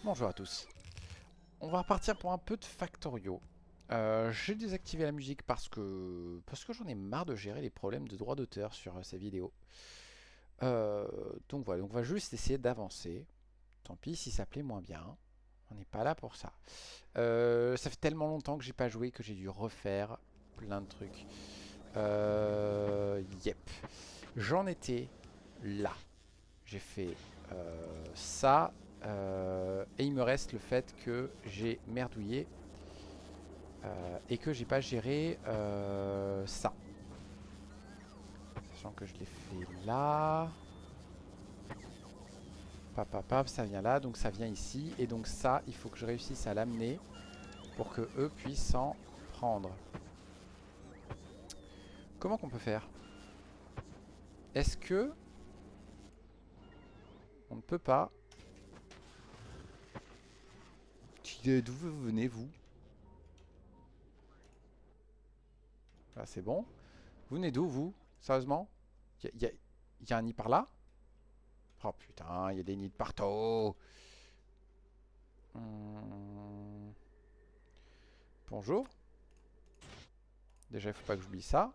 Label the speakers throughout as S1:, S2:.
S1: Bonjour à tous. On va repartir pour un peu de Factorio. J'ai désactivé la musique parce que j'en ai marre de gérer les problèmes de droit d'auteur sur ces vidéos. Donc voilà, donc on va juste essayer d'avancer. Tant pis si ça plaît moins bien. On n'est pas là pour ça. Ça fait tellement longtemps que j'ai pas joué que j'ai dû refaire plein de trucs. Yep. J'en étais là. J'ai fait ça. Et il me reste le fait que j'ai merdouillé et que j'ai pas géré ça. Sachant que je l'ai fait là. Pap, pap, pap, ça vient là, donc ça vient ici. Et donc ça, il faut que je réussisse à l'amener pour que eux puissent s'en prendre. Comment qu'on peut faire? Est-ce que on ne peut pas... D'où vous venez, vous? Là, c'est bon. Vous venez d'où, vous? Sérieusement? Y a un nid par là? Oh putain, il y a des nids de partout. Hum, Bonjour. Déjà, il faut pas que j'oublie ça.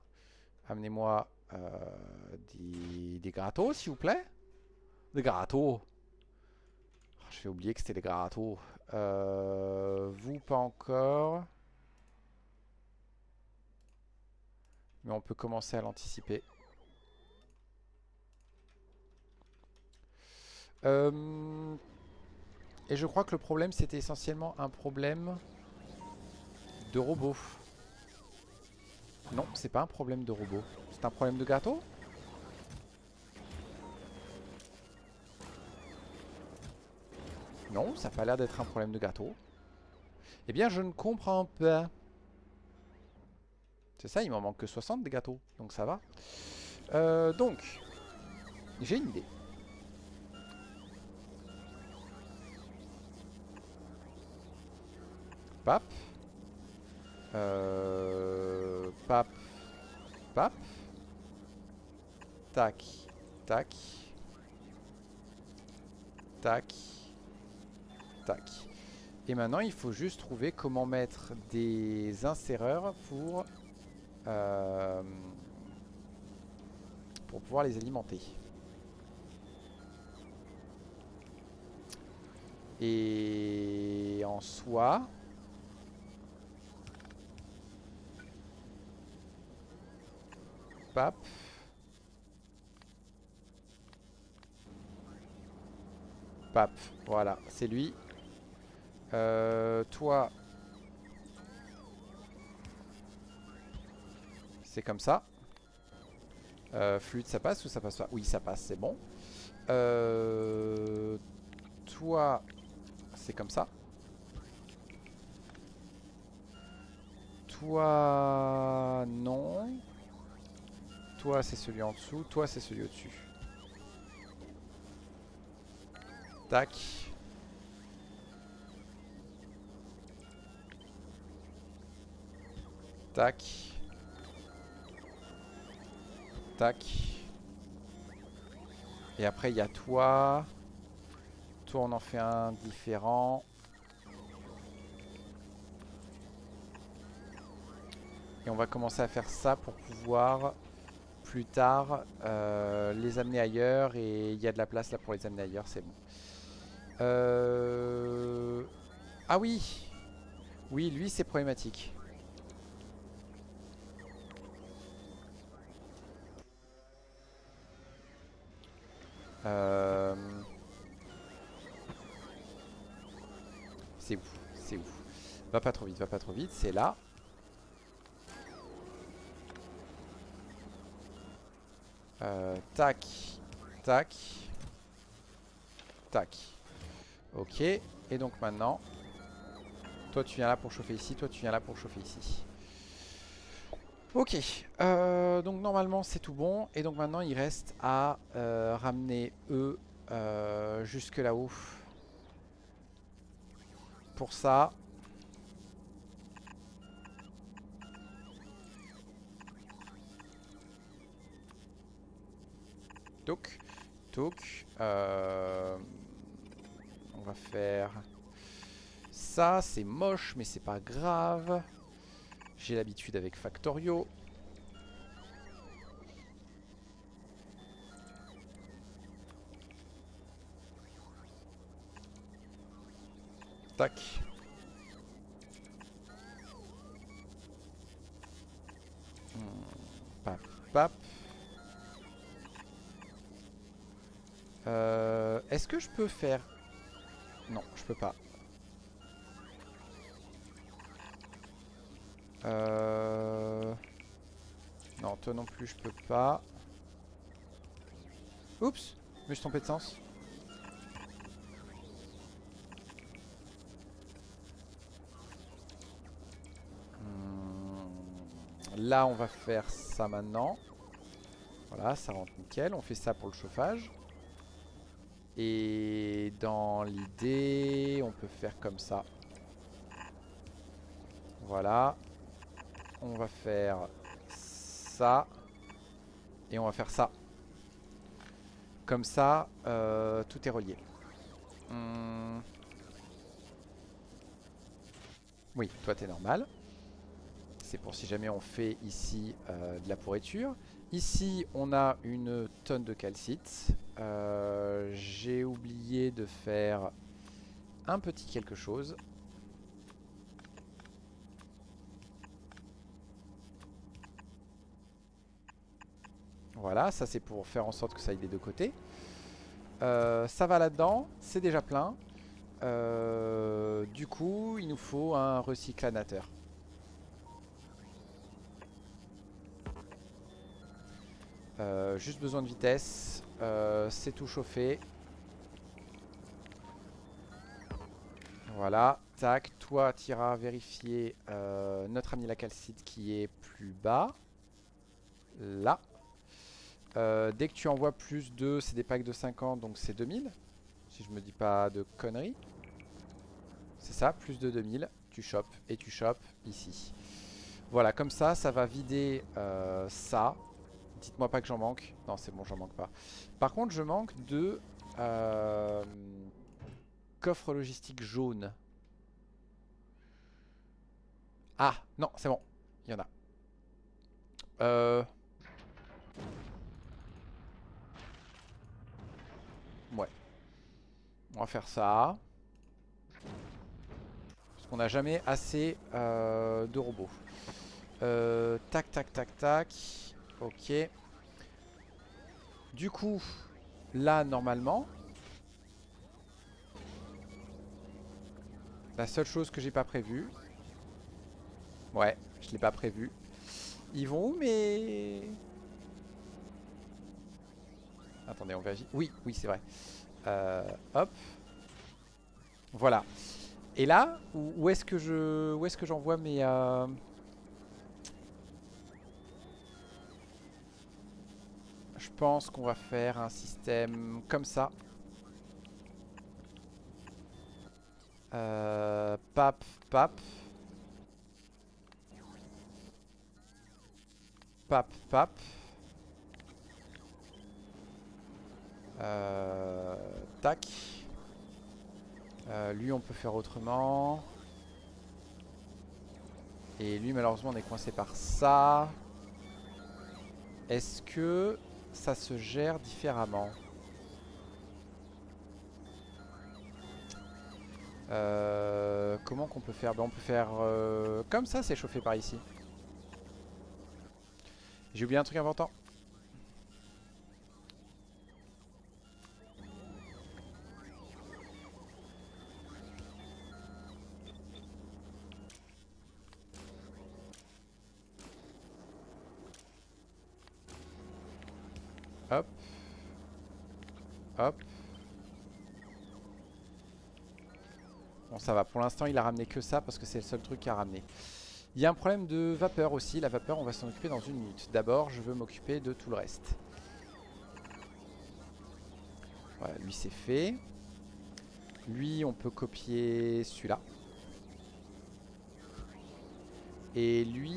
S1: Amenez-moi des gratos, s'il vous plaît. Des gratos. Oh, je vais oublier que c'était des gratos. Vous, pas encore. Mais on peut commencer à l'anticiper. Euh, et je crois que le problème, c'était essentiellement un problème de robot. Non, c'est pas un problème de robot. C'est un problème de gâteau? Non, ça n'a pas l'air d'être un problème de gâteau. Eh bien, je ne comprends pas. C'est ça, il m'en manque que 60 des gâteaux. Donc ça va. Donc, j'ai une idée. Pap. Pap. Pap. Tac. Tac. Tac. Tac. Et maintenant, il faut juste trouver comment mettre des inséreurs euh, pour pouvoir les alimenter. Et en soi, pap, pap, voilà, c'est lui. Toi, c'est comme ça. Flûte, ça passe ou ça passe pas? Oui, ça passe, c'est bon. Toi, c'est comme ça. Toi, non. Toi, c'est celui en dessous. Toi, c'est celui au-dessus. Tac. Tac. Tac. Et après, il y a toi. Toi, on en fait un différent. Et on va commencer à faire ça pour pouvoir plus tard les amener ailleurs. Et il y a de la place là pour les amener ailleurs, c'est bon. Ah oui. Oui, lui, c'est problématique. Euh, C'est où? C'est où? Va pas trop vite, va pas trop vite. C'est là. Tac. Tac. Tac. Ok. Et donc maintenant, toi tu viens là pour chauffer ici, toi tu viens là pour chauffer ici. Ok. Donc normalement c'est tout bon. Et donc maintenant il reste à ramener eux jusque là-haut. Pour ça, toc, toc. va faire ça. C'est moche, mais c'est pas grave. J'ai l'habitude avec Factorio. Tac. Pap, pap. Est-ce que je peux faire... Non, je peux pas. Non, toi non plus, je peux pas. Oups, je me suis trompé de sens. Là, on va faire ça maintenant. Voilà, ça rentre nickel. On fait ça pour le chauffage. Et dans l'idée, on peut faire comme ça. Voilà. On va faire ça. Et on va faire ça. Comme ça, tout est relié. Oui, toi t'es normal. C'est pour si jamais on fait ici de la pourriture. Ici, on a une tonne de calcite. J'ai oublié de faire un petit quelque chose. Voilà, ça c'est pour faire en sorte que ça aille des deux côtés. Ça va là-dedans, c'est déjà plein. Du coup, il nous faut un recyclanateur. Juste besoin de vitesse. C'est tout chauffé. Voilà. Tac. Toi, tu iras vérifier notre ami la calcite qui est plus bas. Là. Dès que tu envoies plus de... C'est des packs de 50, donc c'est 2000. Si je me dis pas de conneries. C'est ça, plus de 2000. Tu chopes et tu chopes ici. Voilà, comme ça, ça va vider ça. Dites-moi pas que j'en manque. Non, c'est bon, j'en manque pas. Par contre, je manque de coffre logistique jaune. Ah, non, c'est bon. Il y en a. Ouais. On va faire ça. Parce qu'on n'a jamais assez de robots. Tac, tac, tac, tac. Ok. Du coup, là, normalement, la seule chose que j'ai pas prévue. Ouais, je l'ai pas prévu. Ils vont où, mais... Attendez, on vérifie. Oui, oui, c'est vrai. Hop. Voilà. Et là, où est-ce que j'envoie mes... Je pense qu'on va faire un système comme ça. Pap, pap. Pap, pap. Tac. Lui, on peut faire autrement. Et lui, malheureusement, on est coincé par ça. Est-ce que ça se gère différemment? Comment qu'on peut faire? Ben, on peut faire comme ça, c'est chauffé par ici. J'ai oublié un truc important. Hop. Hop. Bon, ça va. Pour l'instant, il a ramené que ça parce que c'est le seul truc qu'il a ramené. Il y a un problème de vapeur aussi. La vapeur, on va s'en occuper dans une minute. D'abord, je veux m'occuper de tout le reste. Voilà, lui, c'est fait. Lui, on peut copier celui-là. Et lui...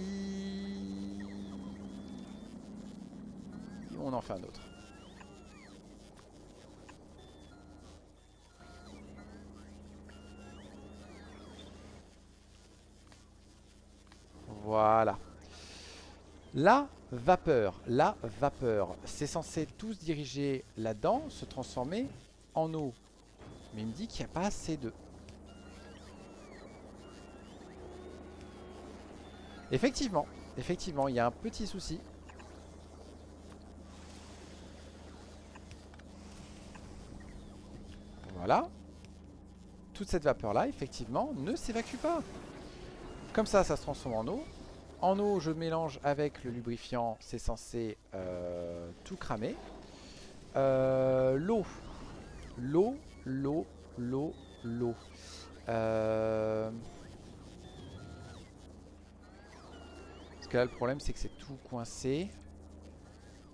S1: On en fait un autre. Voilà. La vapeur, c'est censé tous se diriger là-dedans, se transformer en eau. Mais il me dit qu'il n'y a pas assez de... Effectivement, il y a un petit souci. Voilà. Toute cette vapeur-là, effectivement, ne s'évacue pas. Comme ça se transforme en eau. En eau, je mélange avec le lubrifiant, c'est censé tout cramer. L'eau. L'eau. Parce que là, le problème, c'est que c'est tout coincé.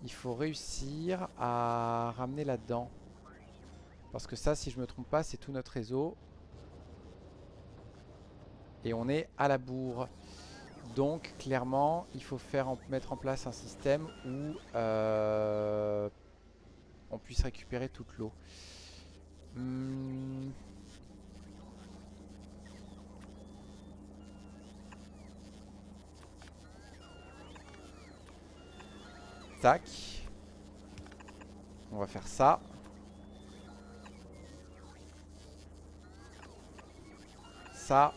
S1: Il faut réussir à ramener là-dedans. Parce que ça, si je me trompe pas, c'est tout notre réseau. Et on est à la bourre. Donc, clairement, il faut mettre en place un système où on puisse récupérer toute l'eau. Tac. On va faire ça. Ça.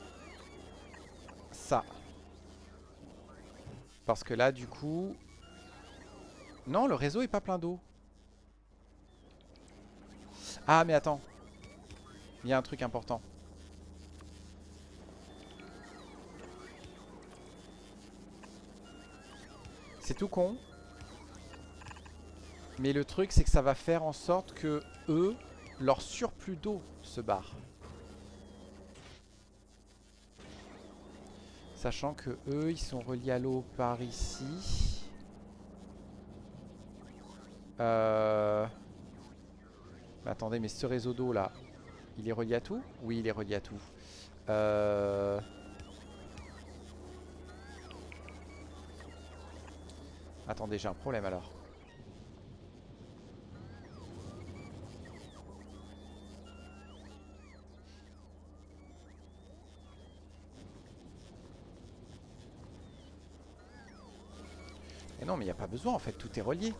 S1: Ça. Parce que là, du coup... Non, le réseau est pas plein d'eau. Ah, mais attends. Il y a un truc important. C'est tout con. Mais le truc, c'est que ça va faire en sorte que eux, leur surplus d'eau se barre. Sachant que eux, ils sont reliés à l'eau par ici. Mais attendez, mais ce réseau d'eau là, il est relié à tout? Oui, il est relié à tout. Attendez, j'ai un problème alors. Et non, mais il n'y a pas besoin en fait, tout est relié.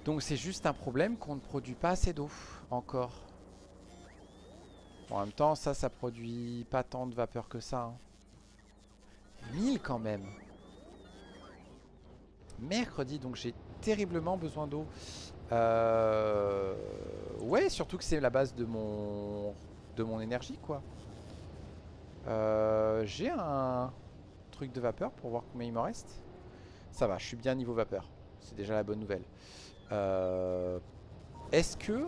S1: Donc c'est juste un problème qu'on ne produit pas assez d'eau, encore. Bon, en même temps, ça produit pas tant de vapeur que ça. 1000 quand même. Mercredi, donc j'ai terriblement besoin d'eau. Ouais, surtout que c'est la base de mon énergie, quoi. J'ai un truc de vapeur pour voir combien il me reste. Ça va, je suis bien niveau vapeur. C'est déjà la bonne nouvelle. Est-ce que...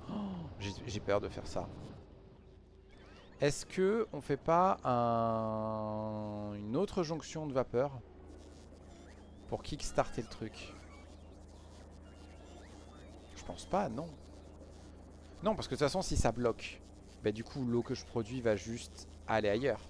S1: Oh, j'ai peur de faire ça. Est-ce que on fait pas une autre jonction de vapeur pour kickstarter le truc? Je pense pas, non. Non, parce que de toute façon, si ça bloque, bah du coup, l'eau que je produis va juste aller ailleurs.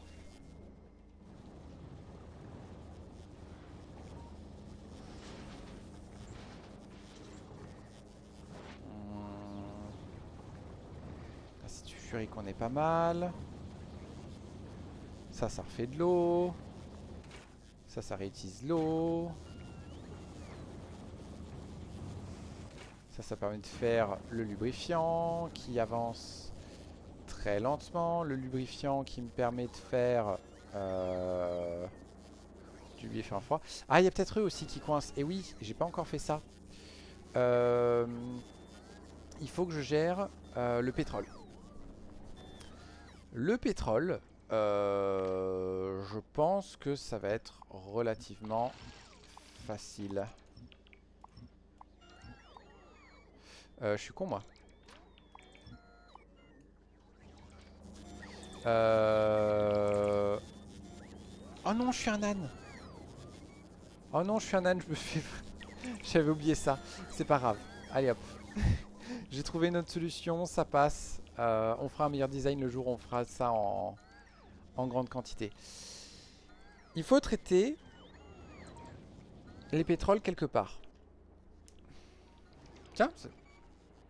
S1: Acide sulfurique, on est pas mal. Ça refait de l'eau. Ça réutilise l'eau. Ça permet de faire le lubrifiant qui avance très lentement. Le lubrifiant qui me permet de faire du lubrifiant froid. Ah, il y a peut-être eux aussi qui coincent. Et oui, j'ai pas encore fait ça. Il faut que je gère le pétrole. Le pétrole, je pense que ça va être relativement facile. Je suis con, moi. Oh non, je suis un âne. Oh non, je suis un âne, je me fais... J'avais oublié ça. C'est pas grave. Allez hop. J'ai trouvé une autre solution, ça passe. On fera un meilleur design le jour où on fera ça en grande quantité. Il faut traiter les pétroles quelque part. Tiens,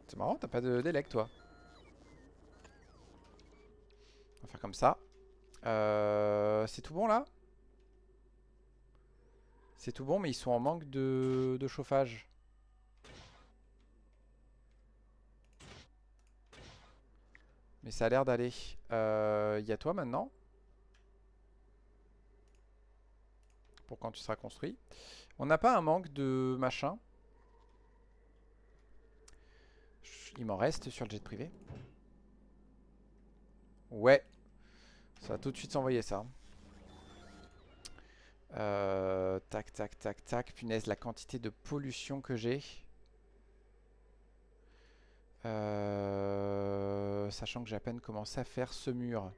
S1: c'est marrant, t'as pas d'élec toi. On va faire comme ça. C'est tout bon là? C'est tout bon, mais ils sont en manque de chauffage. Mais ça a l'air d'aller. Y a toi maintenant. Pour quand tu seras construit. On n'a pas un manque de machin. Il m'en reste sur le jet privé. Ouais. Ça va tout de suite s'envoyer ça. Tac, tac, tac, tac. Punaise, la quantité de pollution que j'ai. Sachant que j'ai à peine commencé à faire ce mur.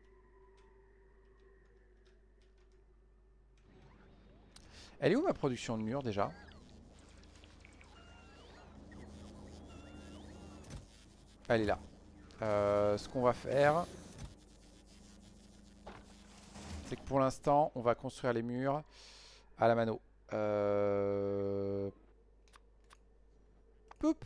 S1: Elle est où ma production de murs déjà? Elle est là. Ce qu'on va faire, c'est que pour l'instant, on va construire les murs à la mano. Poup.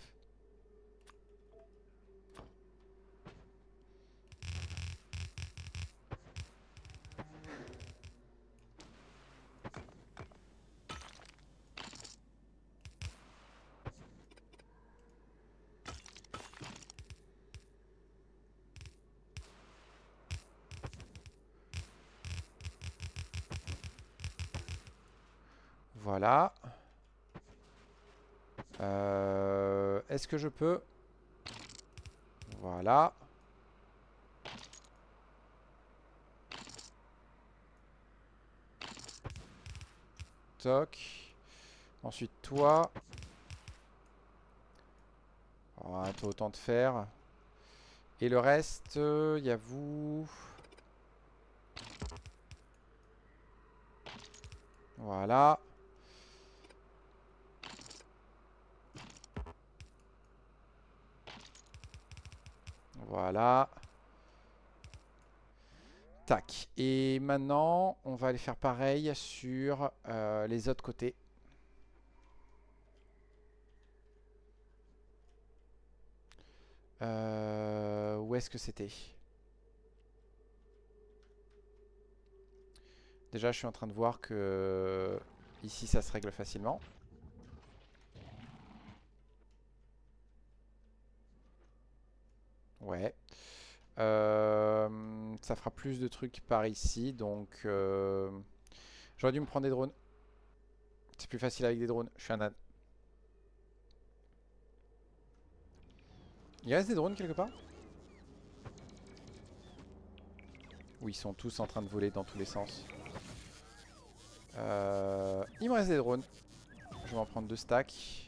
S1: Voilà. Est-ce que je peux... Voilà. Toc. Ensuite, toi. Voilà, toi, autant de faire. Et le reste, il y a vous. Voilà. Voilà. Tac. Et maintenant, on va aller faire pareil sur les autres côtés. Où est-ce que c'était? Déjà, je suis en train de voir que ici, ça se règle facilement. Ouais. Ça fera plus de trucs par ici, donc j'aurais dû me prendre des drones. C'est plus facile avec des drones. Je suis un âne. Il reste des drones quelque part? Oui, ils sont tous en train de voler dans tous les sens. Il me reste des drones. Je vais en prendre 2 stacks.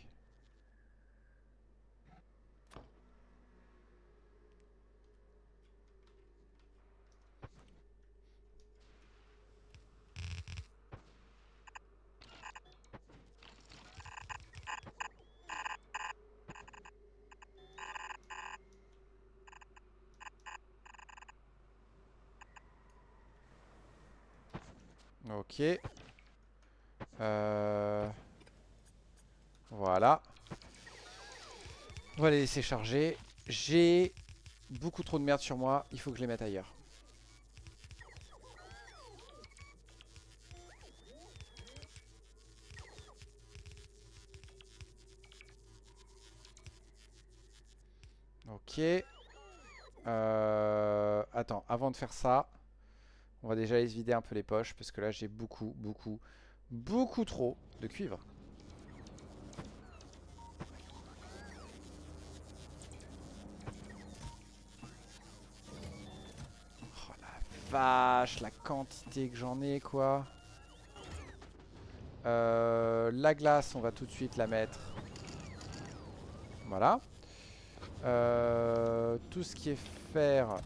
S1: Ok. Voilà. On va les laisser charger. J'ai beaucoup trop de merde sur moi. Il faut que je les mette ailleurs. Ok. Attends, avant de faire ça, on va déjà aller se vider un peu les poches. Parce que là, j'ai beaucoup trop de cuivre. Oh la vache, la quantité que j'en ai, quoi. La glace, on va tout de suite la mettre. Voilà. Tout ce qui est fer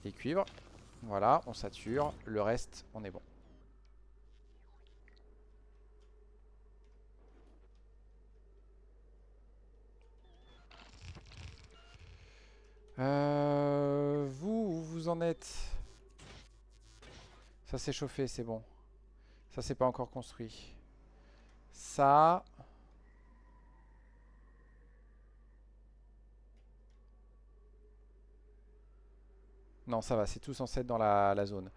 S1: et cuivre. Voilà, on sature. Le reste, on est bon. Vous, où vous en êtes? Ça s'est chauffé, c'est bon. Ça, c'est pas encore construit. Ça... Non, ça va, c'est tout censé être dans la zone.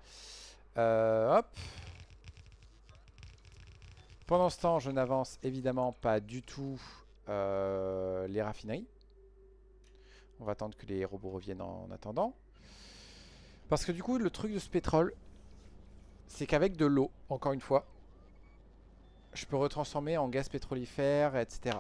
S1: Hop. Pendant ce temps, je n'avance évidemment pas du tout les raffineries. On va attendre que les robots reviennent en attendant. Parce que du coup, le truc de ce pétrole, c'est qu'avec de l'eau, encore une fois, je peux retransformer en gaz pétrolifère, etc.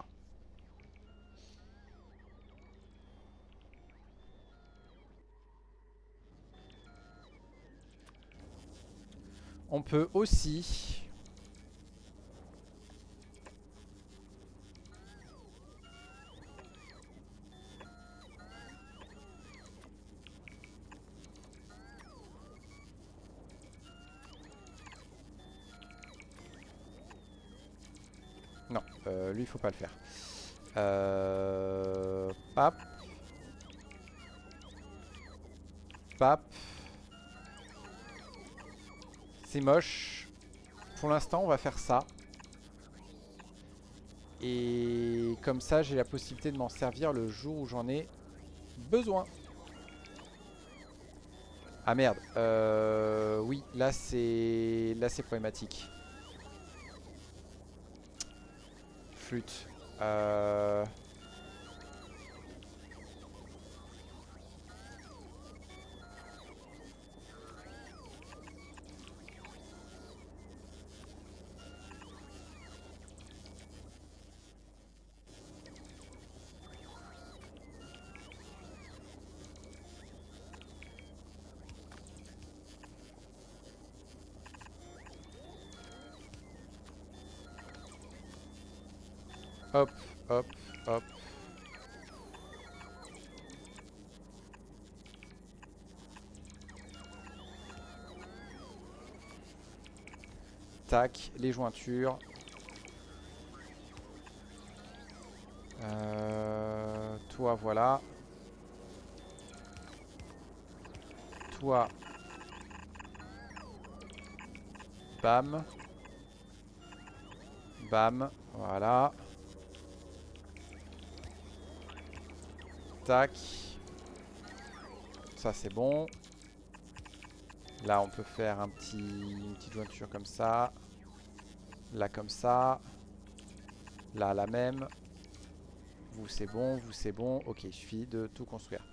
S1: On peut aussi... Non, lui, il faut pas le faire. Pap. Pap. C'est moche. Pour l'instant, on va faire ça. Et comme ça, j'ai la possibilité de m'en servir le jour où j'en ai besoin. Ah merde. Oui, là c'est problématique. Flûte. Hop, hop, hop. Tac, les jointures. Toi, voilà. Toi. Bam. Bam. Voilà. Tac. Ça, c'est bon. Là, on peut faire une petite jointure comme ça. Là, comme ça. Là, la même. Vous, c'est bon. Vous, c'est bon. Ok, il suffit de tout construire.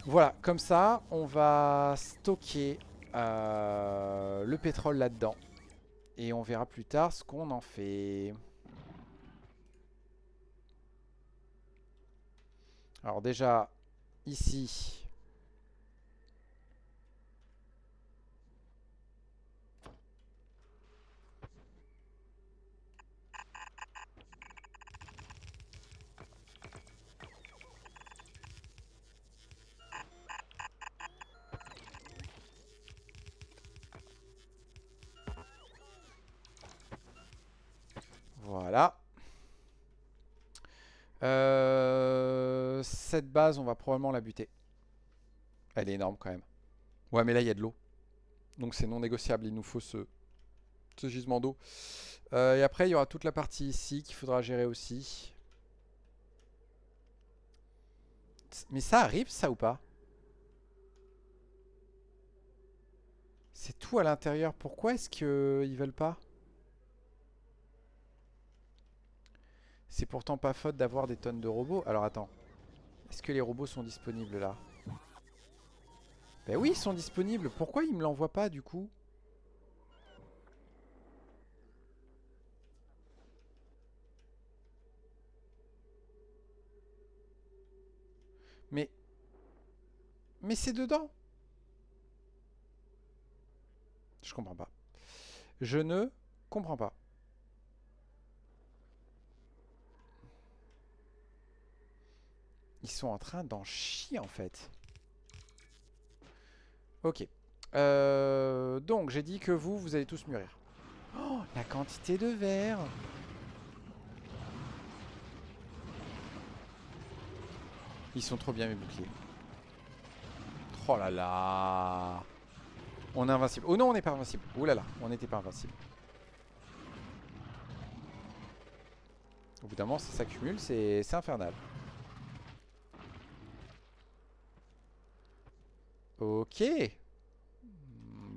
S1: Voilà, comme ça, on va stocker le pétrole là-dedans. Et on verra plus tard ce qu'on en fait. Alors déjà, ici... Voilà. Cette base, on va probablement la buter. Elle est énorme quand même. Ouais, mais là, il y a de l'eau. Donc c'est non négociable. Il nous faut ce gisement d'eau. Et après, il y aura toute la partie ici qu'il faudra gérer aussi. Mais ça arrive, ça ou pas? C'est tout à l'intérieur. Pourquoi est-ce qu'ils veulent pas? C'est pourtant pas faute d'avoir des tonnes de robots. Alors attends. Est-ce que les robots sont disponibles là? Ben oui, ils sont disponibles. Pourquoi ils me l'envoient pas du coup? Mais... Mais c'est dedans. Je comprends pas. Je ne comprends pas. Ils sont en train d'en chier en fait. Ok. Donc j'ai dit que vous allez tous mûrir. Oh, la quantité de verre. Ils sont trop bien mes boucliers. Oh là là. On est invincible. Oh non, on n'est pas invincible. Oh là là, on n'était pas invincible. Au bout d'un moment, ça s'accumule, c'est infernal. Ok.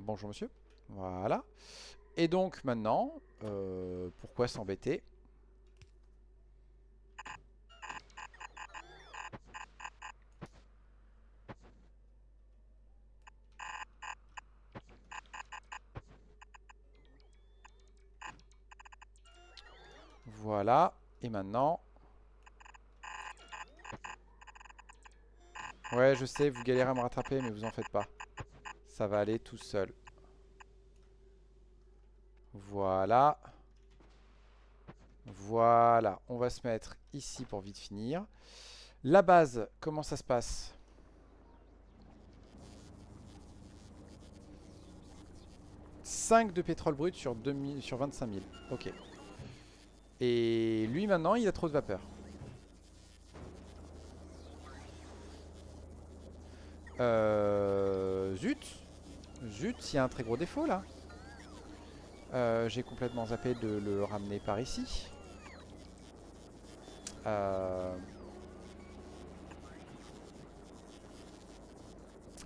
S1: Bonjour monsieur. Voilà. Et donc maintenant, pourquoi s'embêter? Voilà. Et maintenant... Ouais, je sais, vous galérez à me rattraper, mais vous en faites pas. Ça va aller tout seul. Voilà. Voilà. On va se mettre ici pour vite finir. La base, comment ça se passe? « 5 de pétrole brut sur 2000, sur 25 000. Ok. Et lui maintenant, il a trop de vapeur. Zut. Zut, il y a un très gros défaut là. J'ai complètement zappé de le ramener par ici.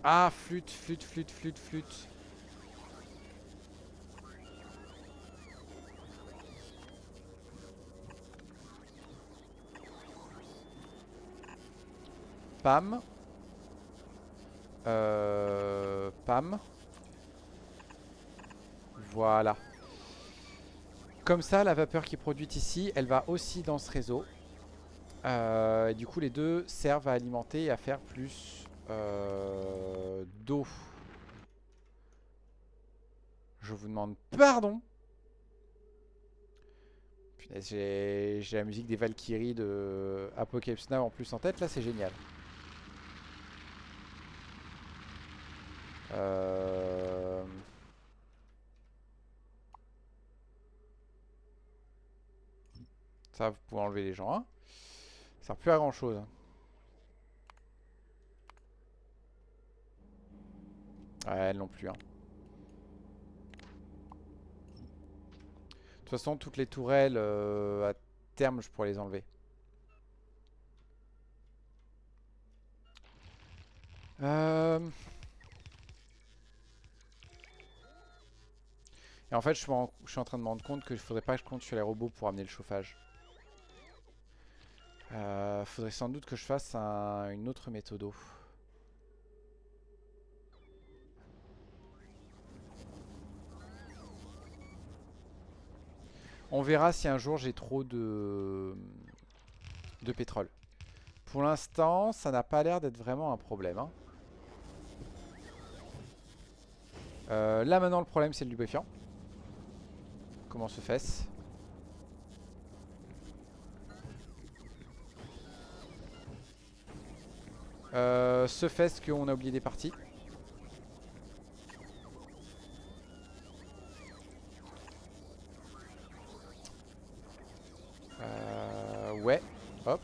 S1: Ah, flûte, flûte, flûte, flûte, flûte. Pam. Pam. Voilà. Comme ça, la vapeur qui est produite ici, elle va aussi dans ce réseau. Et du coup, les deux servent à alimenter et à faire plus d'eau. Je vous demande pardon. Punaise, j'ai la musique des Valkyries de Apocalypse Now en plus en tête. Là, c'est génial. Ça, vous pouvez enlever les gens. Hein. Ça sert plus à grand chose. Hein. Ouais, elles non plus. Hein. De toute façon, toutes les tourelles, à terme, je pourrais les enlever. Et en fait, je suis en train de me rendre compte qu'il faudrait pas que je compte sur les robots pour amener le chauffage. Faudrait sans doute que je fasse une autre méthode. On verra si un jour j'ai trop de pétrole. Pour l'instant, ça n'a pas l'air d'être vraiment un problème. Hein. Là maintenant, le problème c'est le lubrifiant. Comment se fait-ce? Se fait-ce qu'on a oublié des parties? Ouais. Hop.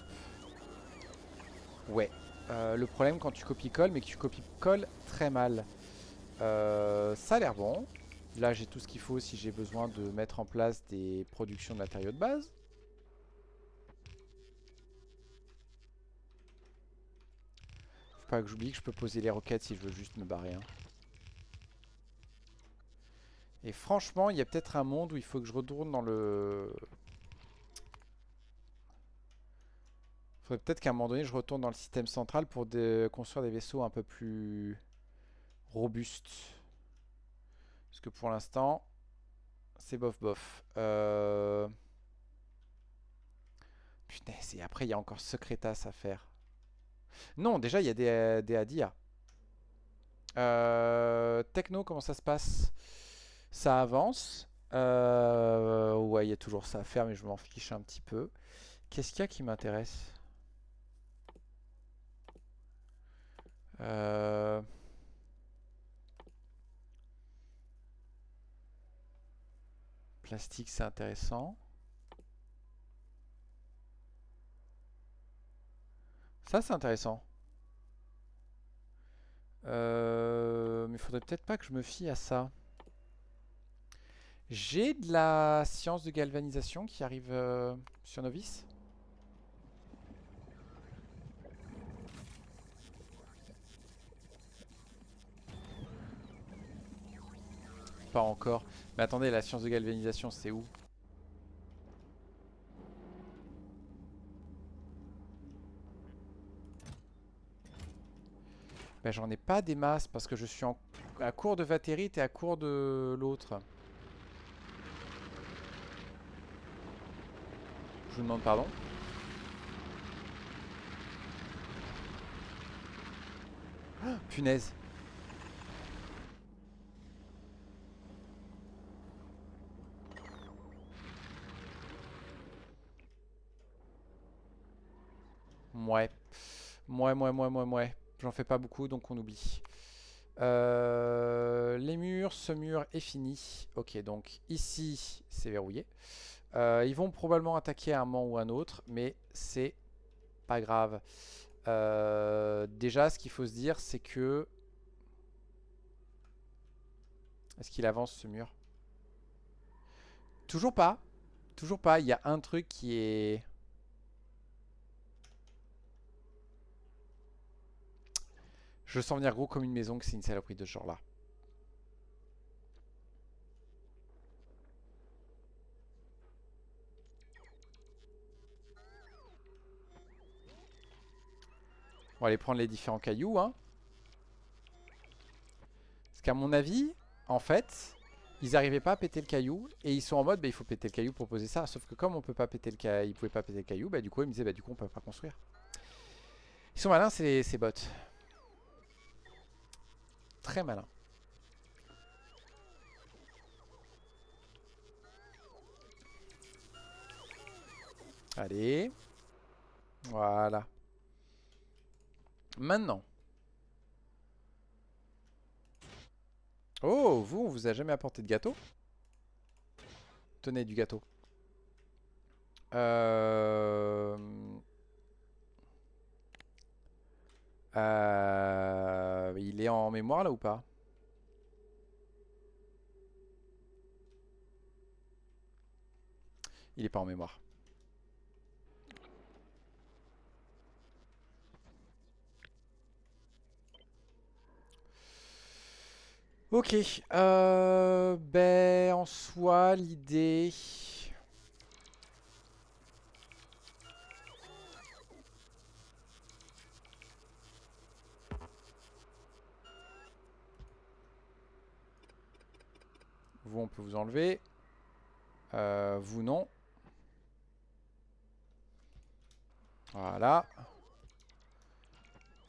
S1: Ouais. Le problème quand tu copies-colles, mais que tu copies-colles très mal. Ça a l'air bon. Là, j'ai tout ce qu'il faut si j'ai besoin de mettre en place des productions de matériaux de base. Faut pas que j'oublie que je peux poser les roquettes si je veux juste me barrer. Hein. Et franchement, il y a peut-être un monde où il faut que je retourne dans le... Faudrait peut-être qu'à un moment donné, je retourne dans le système central pour construire des vaisseaux un peu plus robustes. Parce que pour l'instant, c'est bof bof. Punaise, et après, il y a encore Secretas à faire. Non, déjà, il y a des ADIA. Techno, comment ça se passe? Ça avance. Ouais, il y a toujours ça à faire, mais je m'en fiche un petit peu. Qu'est-ce qu'il y a qui m'intéresse? euh... Plastique, c'est intéressant. Ça, c'est intéressant. Mais faudrait peut-être pas que je me fie à ça. J'ai de la science de galvanisation qui arrive sur Novice. Pas encore. Mais attendez, la science de galvanisation, c'est où? Ben, j'en ai pas des masses parce que je suis à court de vatérite et à court de l'autre. Je vous demande pardon. Punaise. Ouais. Ouais. J'en fais pas beaucoup, donc on oublie. Les murs, ce mur est fini. Ok, donc ici, c'est verrouillé. Ils vont probablement attaquer à un moment ou un autre, mais c'est pas grave. Déjà, ce qu'il faut se dire, c'est que... Est-ce qu'il avance ce mur? Toujours pas. Toujours pas. Il y a un truc qui est... Je sens venir gros comme une maison que c'est une saloperie de ce genre-là. On va aller prendre les différents cailloux, hein. Parce qu'à mon avis, en fait, ils n'arrivaient pas à péter le caillou. Et ils sont en mode, bah, il faut péter le caillou pour poser ça. Sauf que comme on peut pas péter le caillou, ils pouvaient pas péter le caillou, bah, du coup, ils me disaient, bah, du coup, on peut pas construire. Ils sont malins, ces bots. Très malins. Allez. Voilà. Maintenant. Oh, vous, on vous a jamais apporté de gâteau? Tenez du gâteau. Euh... Il est en mémoire là ou pas? Il est pas en mémoire. Ok. Ben, en soi, l'idée... Vous, on peut vous enlever. Vous, non. Voilà.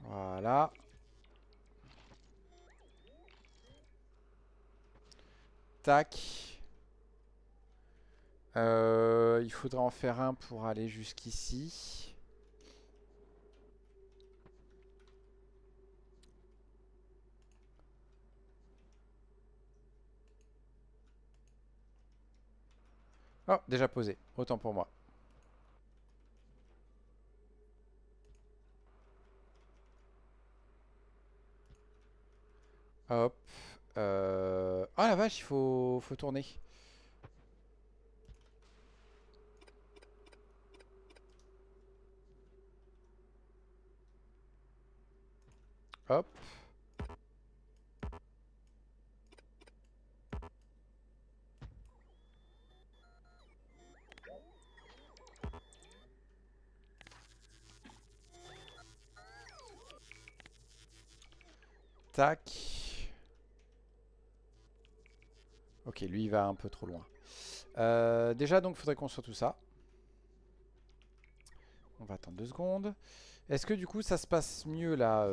S1: Voilà. Tac. Il faudra en faire un pour aller jusqu'ici. Oh, déjà posé. Autant pour moi. Hop. Ah la vache, faut tourner. Hop. Tac. Ok, lui, il va un peu trop loin. Déjà, donc, faudrait construire tout ça. On va attendre 2 secondes. Est-ce que du coup, ça se passe mieux là,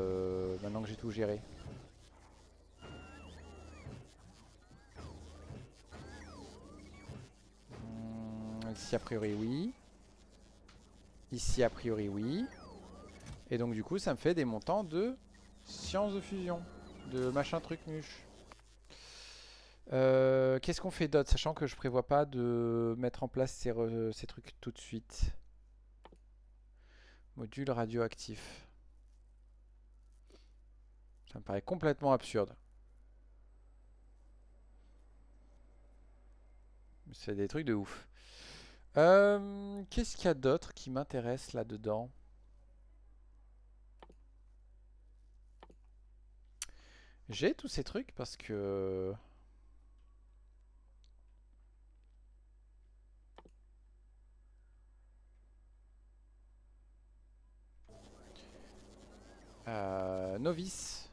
S1: maintenant que j'ai tout géré? Ici, a priori, oui. Ici, a priori, oui. Et donc, du coup, ça me fait des montants de sciences de fusion. De machin truc muche. Qu'est-ce qu'on fait d'autre, sachant que je prévois pas de mettre en place ces trucs tout de suite. Module radioactif. Ça me paraît complètement absurde. C'est des trucs de ouf. Qu'est-ce qu'il y a d'autre qui m'intéresse là-dedans? J'ai tous ces trucs parce que... novice.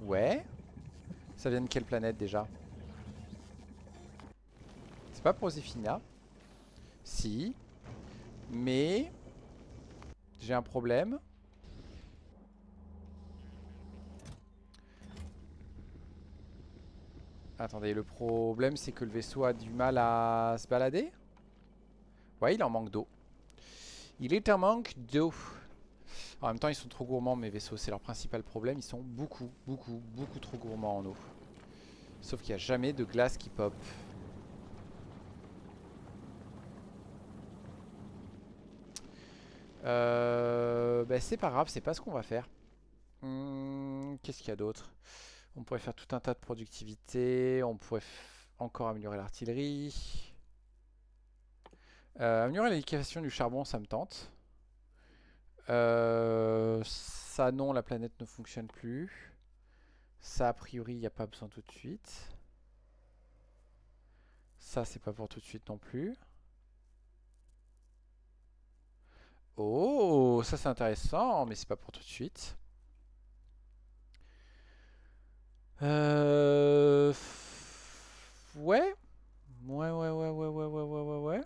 S1: Ouais. Ça vient de quelle planète déjà? C'est pas pour Zéphina. Si. Mais... j'ai un problème. Attendez, le problème c'est que le vaisseau a du mal à se balader. Ouais, il en manque d'eau. Il est en manque d'eau. En même temps, ils sont trop gourmands, mes vaisseaux. C'est leur principal problème. Ils sont beaucoup, beaucoup, beaucoup trop gourmands en eau. Sauf qu'il n'y a jamais de glace qui pop. Bah, c'est pas grave, c'est pas ce qu'on va faire. Qu'est-ce qu'il y a d'autre? On pourrait faire tout un tas de productivité. On pourrait encore améliorer l'artillerie. Améliorer l'éducation du charbon, ça me tente. Ça non, la planète ne fonctionne plus. Ça, a priori, il n'y a pas besoin tout de suite. Ça, c'est pas pour tout de suite non plus. Oh, ça c'est intéressant, mais c'est pas pour tout de suite. Euh... Ouais. Ouais, ouais, ouais, ouais, ouais, ouais, ouais, ouais, ouais.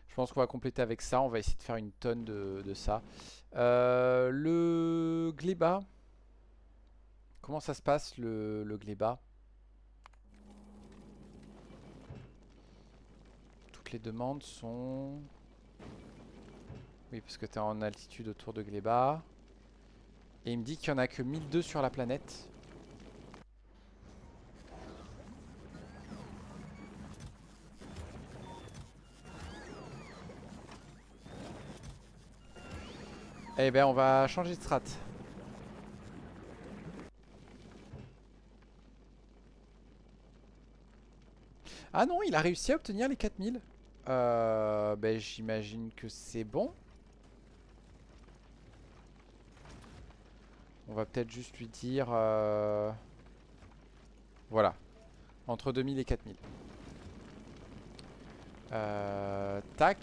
S1: Je pense qu'on va compléter avec ça. On va essayer de faire une tonne de ça. Le gléba. Comment ça se passe le gléba? Toutes les demandes sont... Oui, parce que tu es en altitude autour de Gléba. Et il me dit qu'il n'y en a que 1002 sur la planète. Eh ben, on va changer de strat. Ah non, il a réussi à obtenir les 4000. Ben, j'imagine que c'est bon. On va peut-être juste lui dire... Voilà. Entre 2000 et 4000. Tac.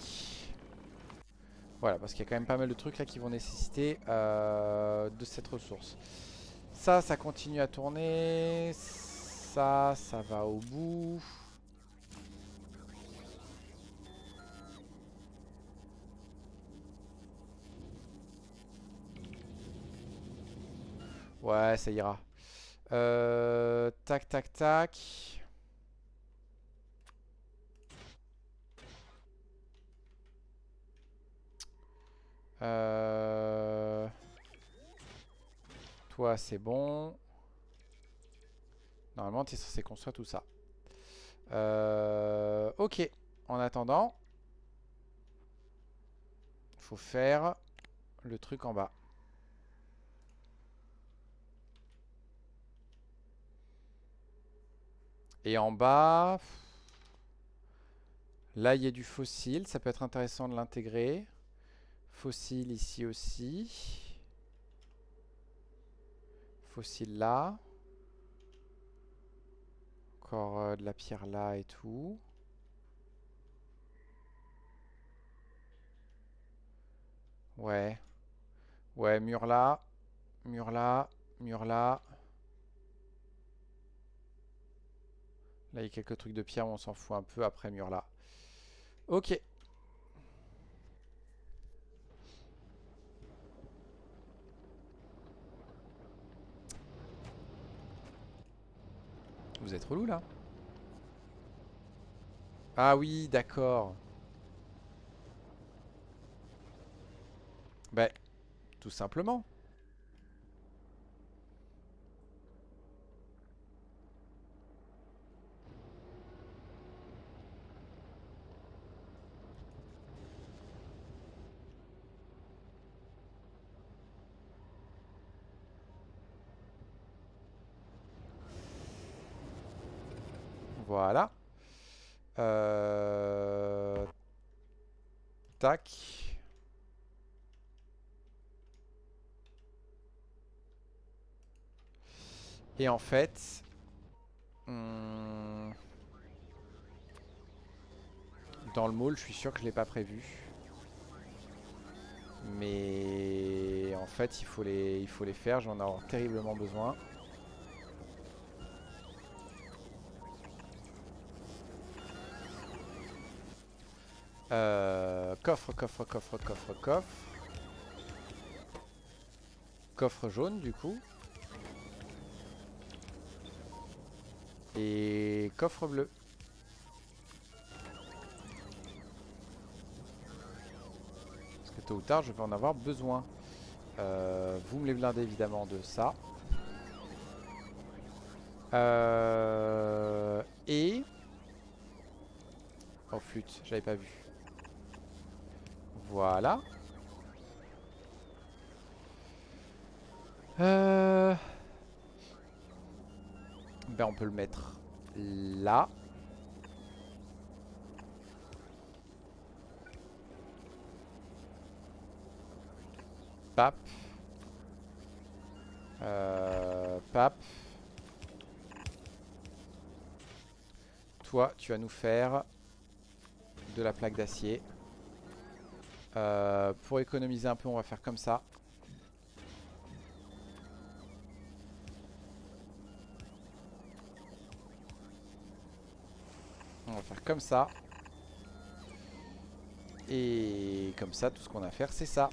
S1: Voilà, parce qu'il y a quand même pas mal de trucs là qui vont nécessiter de cette ressource. Ça continue à tourner. Ça va au bout. Ouais, ça ira. Tac, tac, tac. Euh... Toi, c'est bon. Normalement, tu es censé construire tout ça. Ok. En attendant, faut faire le truc en bas. Et en bas, là, il y a du fossile. Ça peut être intéressant de l'intégrer. Fossile ici aussi. Fossile là. Encore de la pierre là et tout. Ouais. Ouais, mur là. Mur là. Mur là. Là, il y a quelques trucs de pierre, on s'en fout un peu. Après, mur là. Ok. Vous êtes relou là? Ah oui, d'accord. Ben, tout simplement. Voilà. Euh... Tac. Et en fait... hmm, Dans le mall, je suis sûr que je l'ai pas prévu. Mais en fait, il faut les faire. J'en ai avoir terriblement besoin. Coffre, coffre, coffre, coffre, coffre. Coffre jaune, du coup. Et coffre bleu. Parce que tôt ou tard, je vais en avoir besoin. Vous me les blindez évidemment de ça. Et... Oh flûte, j'avais pas vu. Voilà. Ben on peut le mettre là. Pap. Pap. Toi, tu vas nous faire de la plaque d'acier. Pour économiser un peu, on va faire comme ça. On va faire comme ça. Et comme ça, tout ce qu'on a à faire, c'est ça.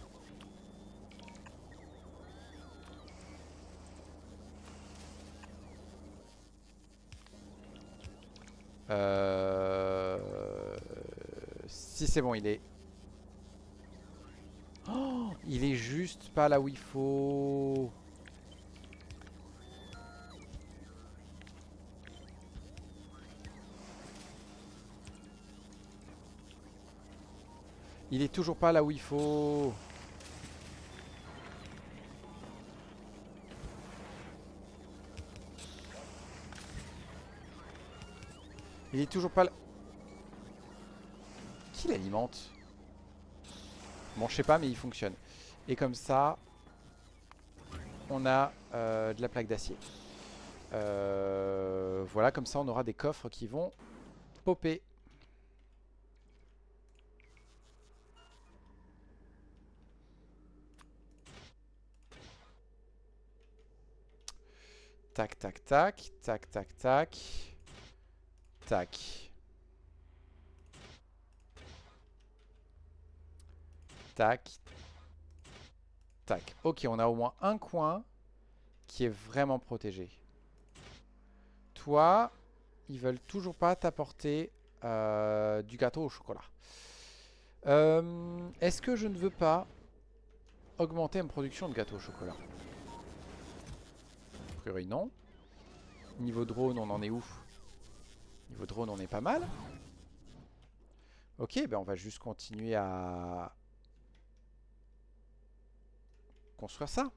S1: Si c'est bon, il est... Oh, il est juste pas là où il faut. Il est toujours pas là où il faut. Il est toujours pas là. Qui l'alimente? Bon, je sais pas, mais il fonctionne. Et comme ça, on a de la plaque d'acier. Voilà, comme ça, on aura des coffres qui vont popper. Tac, tac, tac. Tac, tac, tac. Tac. Tac. Tac. Ok, on a au moins un coin qui est vraiment protégé. Toi, ils veulent toujours pas t'apporter du gâteau au chocolat. Est-ce que je ne veux pas augmenter ma production de gâteau au chocolat? A priori non. Niveau drone, on en est où? Niveau drone, on est pas mal. Ok, ben on va juste continuer à construire ça.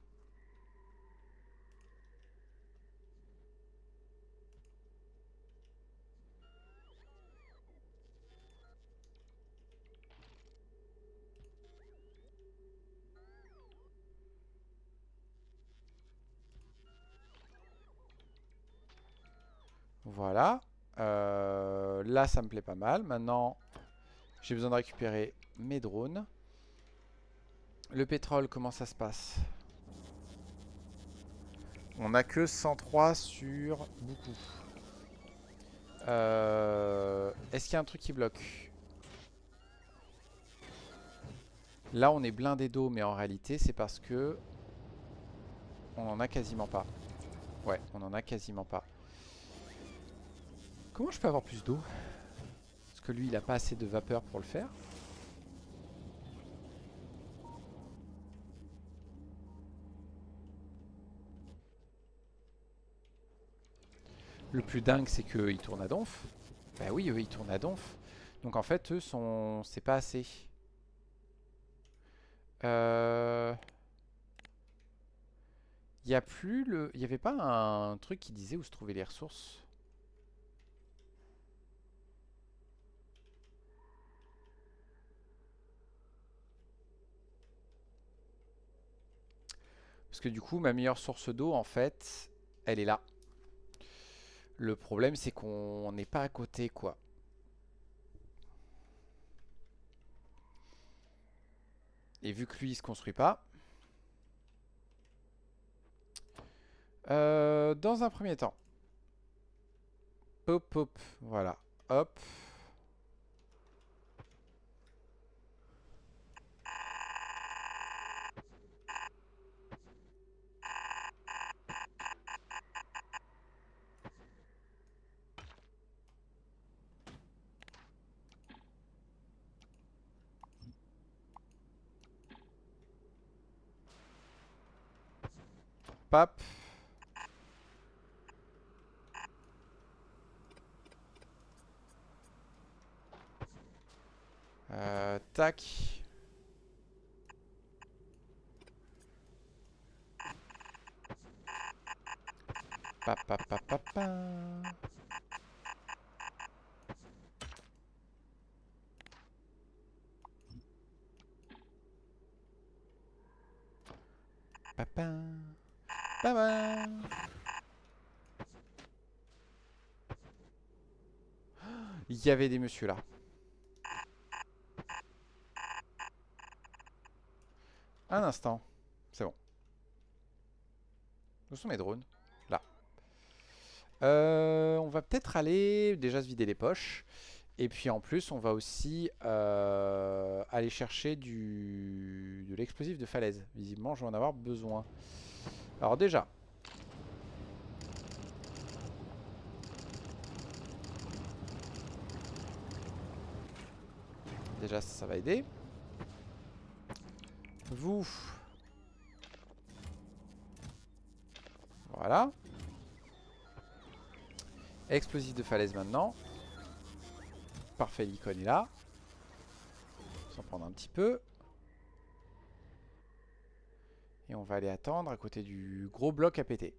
S1: Voilà. Là, ça me plaît pas mal. Maintenant, j'ai besoin de récupérer mes drones. Le pétrole, comment ça se passe? On n'a que 103 sur beaucoup. Est-ce qu'il y a un truc qui bloque? Là, on est blindé d'eau, mais en réalité, c'est parce que on en a quasiment pas. Ouais, on en a quasiment pas. Comment je peux avoir plus d'eau? Parce que lui, il a pas assez de vapeur pour le faire. Le plus dingue, c'est qu'ils tournent à donf. Bah oui, eux, ils tournent à donf. Donc en fait, eux, c'est pas assez. Il y a plus le... Il y avait pas un truc qui disait où se trouvaient les ressources? Parce que du coup, ma meilleure source d'eau, en fait, elle est là. Le problème, c'est qu'on n'est pas à côté, quoi. Et vu que lui il se construit pas. Dans un premier temps. Hop hop. Voilà. Hop. Pap. Tac. Pap pap pap pap pap. Papa. Papa. Il y avait des messieurs là. Un instant. C'est bon. Où sont mes drones? Là. On va peut-être aller déjà se vider les poches. Et puis en plus, on va aussi aller chercher de l'explosif de falaise. Visiblement, je vais en avoir besoin. Alors déjà. Déjà, ça va aider. Vous. Voilà. Explosif de falaise maintenant. Parfait, l'icône est là. On va s'en prendre un petit peu. Et on va aller attendre à côté du gros bloc à péter.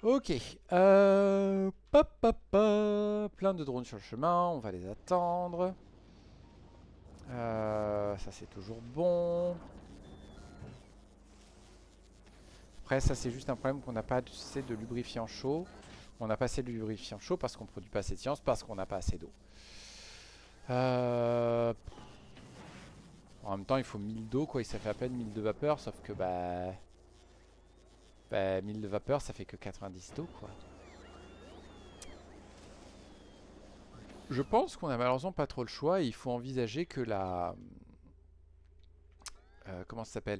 S1: Ok. Pop, pop, pop. Plein de drones sur le chemin. On va les attendre. Ça c'est toujours bon. Après ça c'est juste un problème qu'on n'a pas assez de lubrifiant chaud. On n'a pas assez de lubrifiant chaud parce qu'on produit pas assez de science, parce qu'on n'a pas assez d'eau. En même temps il faut 1000 d'eau quoi, et ça fait à peine 1000 de vapeur, sauf que bah 1000 de vapeur ça fait que 90 d'eau quoi. Je pense qu'on a malheureusement pas trop le choix et il faut envisager que la... comment ça s'appelle?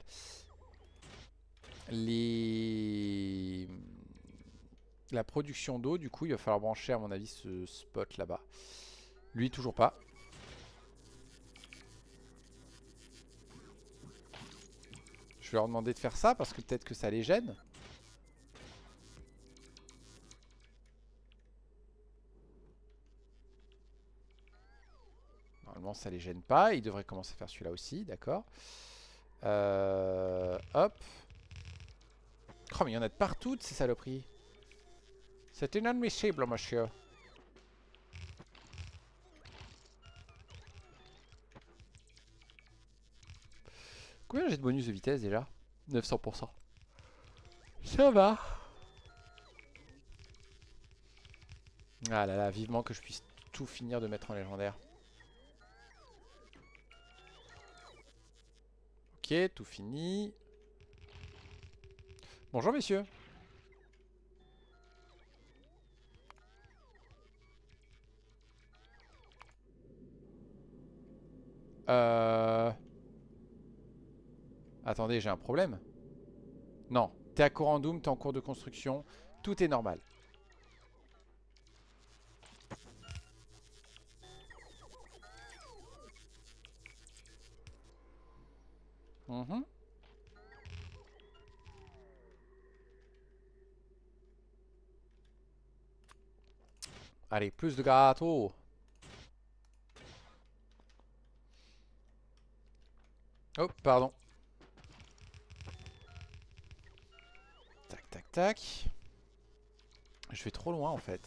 S1: La production d'eau, du coup, il va falloir brancher à mon avis ce spot là-bas. Lui, toujours pas. Je vais leur demander de faire ça parce que peut-être que ça les gêne. Normalement, ça les gêne pas. Ils devraient commencer à faire celui-là aussi, d'accord. Hop. Oh, mais il y en a de partout de ces saloperies. C'est inadmissible, monsieur. Combien j'ai de bonus de vitesse déjà? 900%. Ça va. Ah là là, vivement que je puisse tout finir de mettre en légendaire. Ok, tout fini. Bonjour messieurs. Attendez, j'ai un problème. Non, t'es à Corandum, t'es en cours de construction. Tout est normal. Mhm. Allez, plus de gâteaux. Oh, pardon. Tac, tac, tac. Je vais trop loin en fait.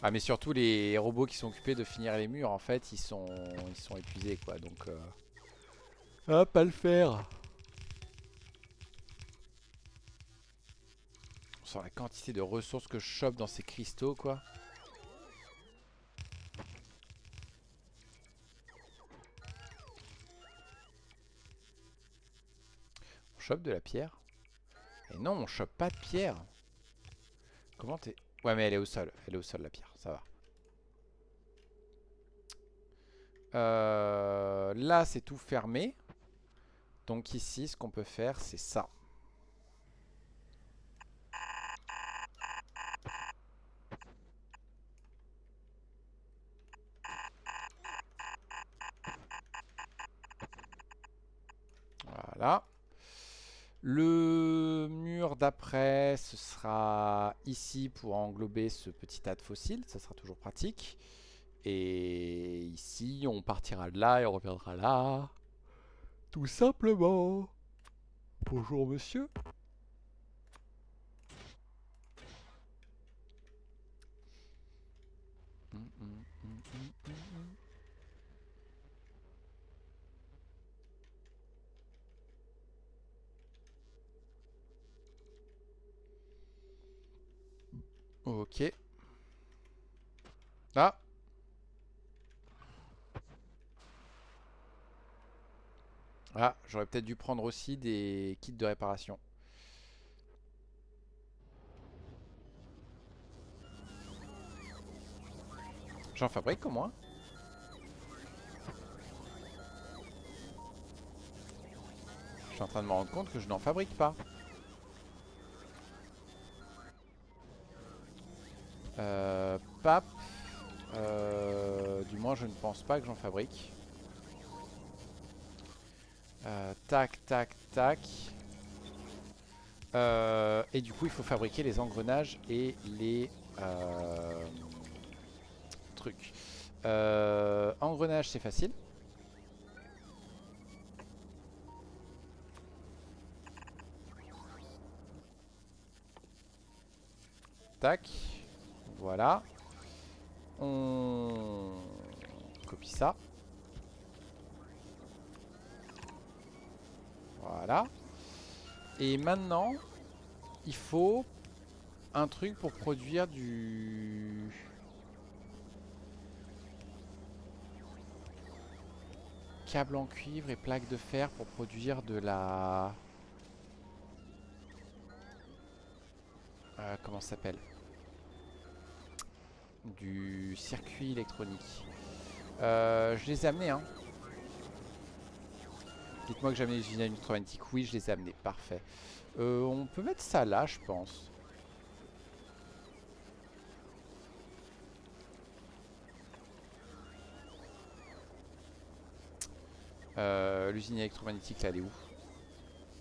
S1: Ah, mais surtout les robots qui sont occupés de finir les murs, en fait, ils sont épuisés quoi. Donc, ah, pas le faire. On sent la quantité de ressources que je chope dans ces cristaux quoi. chope de la pierre. Et non, on chope pas de pierre. Comment t'es... Ouais, mais elle est au sol. Elle est au sol, la pierre. Ça va. Là, c'est tout fermé. Donc ici, ce qu'on peut faire, c'est ça. Voilà. Le mur d'après, ce sera ici pour englober ce petit tas de fossiles. Ça sera toujours pratique. Et ici, on partira de là et on reviendra là. Tout simplement. Bonjour monsieur. Ok. Ah. Ah, j'aurais peut-être dû prendre aussi des kits de réparation. J'en fabrique au moins. Je suis en train de me rendre compte que je n'en fabrique pas. Pape. Du moins, je ne pense pas que j'en fabrique. Tac, tac, tac. Et du coup, il faut fabriquer les engrenages et les trucs. Engrenages, c'est facile. Tac. Voilà. On copie ça. Voilà. Et maintenant, il faut un truc pour produire du... câble en cuivre et plaque de fer pour produire de la... comment ça s'appelle? Du circuit électronique. Je les ai amenés, hein. Dites-moi que j'ai amené les usines électromagnétiques. Oui, je les ai amenés. Parfait. On peut mettre ça là, je pense. L'usine électromagnétique, là, elle est où?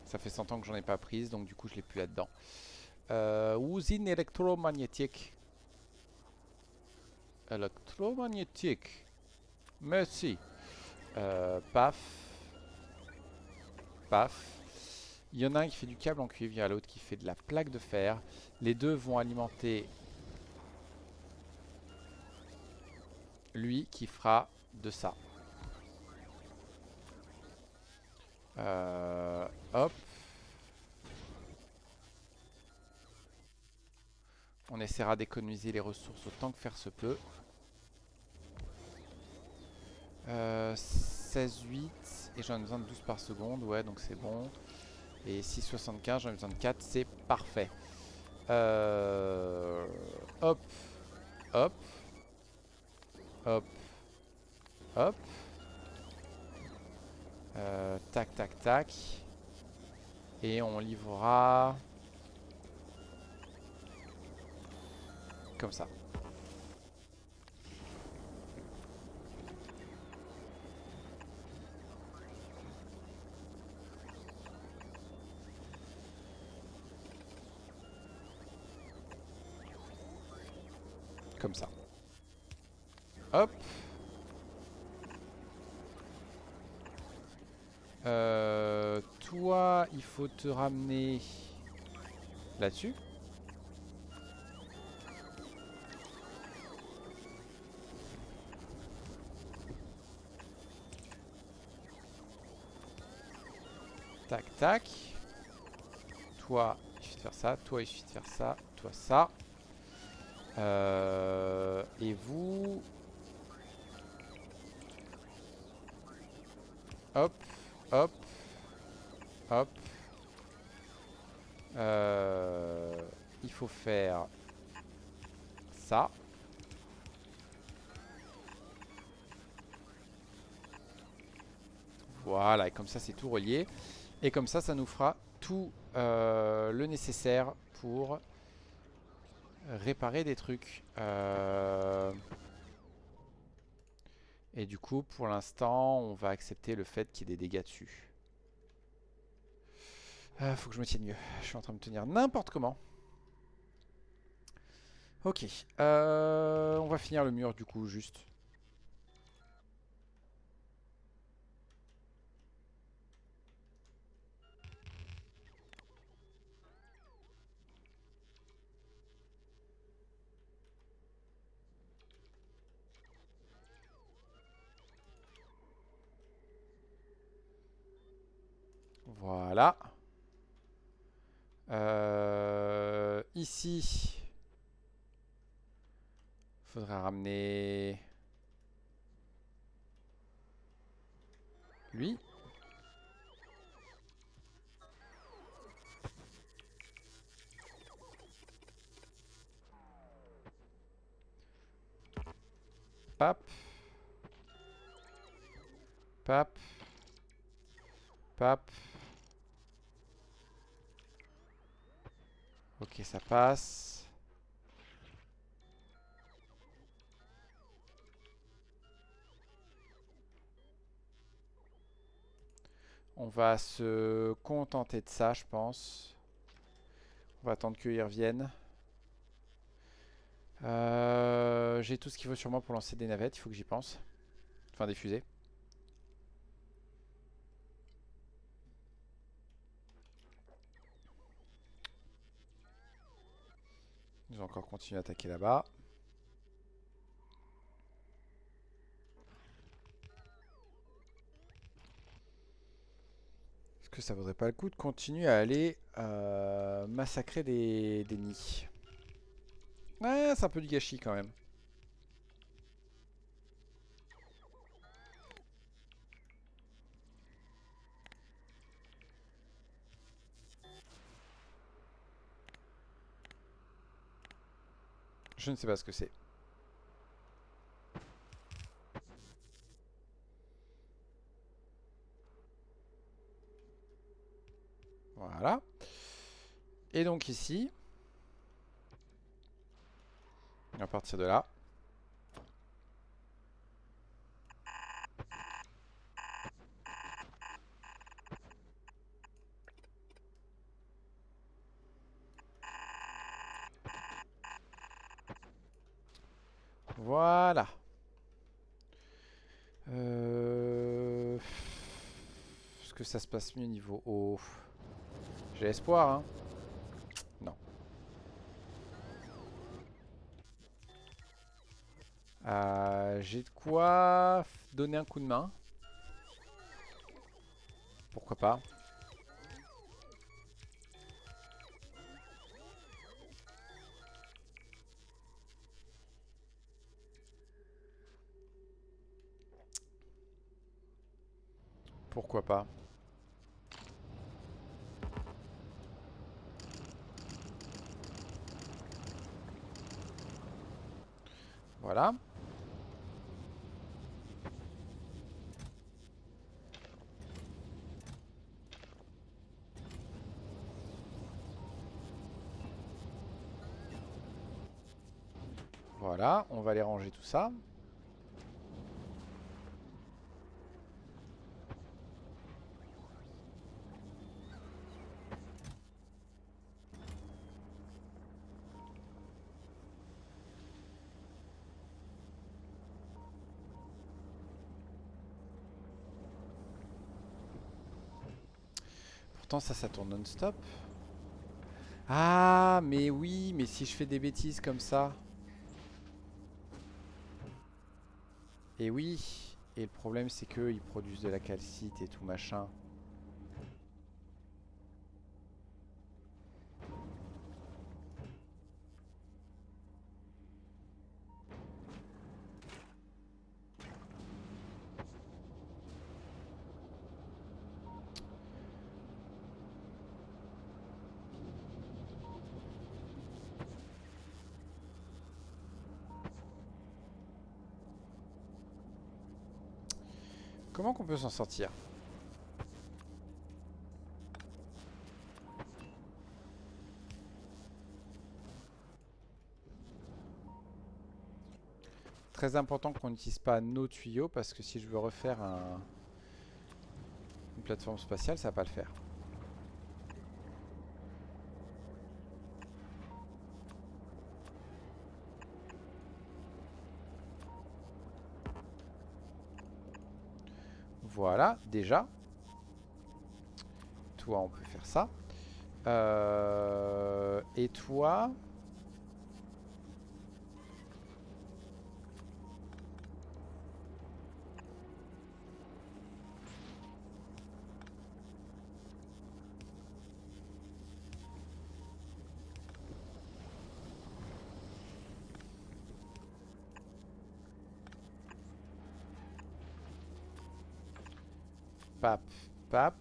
S1: Ça fait 100 ans que j'en ai pas prise, donc du coup, je l'ai plus là-dedans. Usine électromagnétique. Électromagnétique. Merci. Paf. Paf. Il y en a un qui fait du câble en cuivre, il y en a l'autre qui fait de la plaque de fer. Les deux vont alimenter lui qui fera de ça. Hop. On essaiera d'économiser les ressources autant que faire se peut. 16,8 et j'en ai besoin de 12 par seconde, ouais donc c'est bon. Et 6,75 j'en ai besoin de 4, c'est parfait. Hop, hop, hop, hop. Tac, tac, tac. Et on livrera comme ça. Comme ça. Hop. Toi, il faut te ramener là-dessus. Tac, tac. Toi, il suffit de faire ça. Toi, il suffit de faire ça. Toi, ça. Et vous... Hop, hop, hop. Il faut faire ça. Voilà, et comme ça c'est tout relié. Et comme ça nous fera tout le nécessaire pour réparer des trucs. Et du coup, pour l'instant, on va accepter le fait qu'il y ait des dégâts dessus. Faut que je me tienne mieux. Je suis en train de me tenir n'importe comment. Ok. On va finir le mur du coup, juste. Voilà. Ici, faudrait ramener lui. Pap. Pap. Pap. Ok, ça passe. On va se contenter de ça, je pense. On va attendre qu'ils reviennent. J'ai tout ce qu'il faut sur moi pour lancer des navettes, il faut que j'y pense. Enfin, des fusées. Ils vont encore continuer à attaquer là-bas. Est-ce que ça vaudrait pas le coup de continuer à aller massacrer des nids? Ouais, c'est un peu du gâchis quand même. Je ne sais pas ce que c'est. Voilà. Et donc ici, à partir de là, voilà. Est-ce que ça se passe mieux niveau eau? J'ai espoir, hein. Non. J'ai de quoi donner un coup de main. Pourquoi pas. Pourquoi pas. Voilà. Voilà, on va aller ranger tout ça. Pourtant ça tourne non-stop. Ah, mais oui, mais si je fais des bêtises comme ça. Et oui. Et le problème c'est qu'ils produisent de la calcite et tout machin. Comment qu'on peut s'en sortir? Très important qu'on n'utilise pas nos tuyaux parce que si je veux refaire une plateforme spatiale, ça va pas le faire. Voilà, déjà. Toi, on peut faire ça. Et toi... Pap, pap.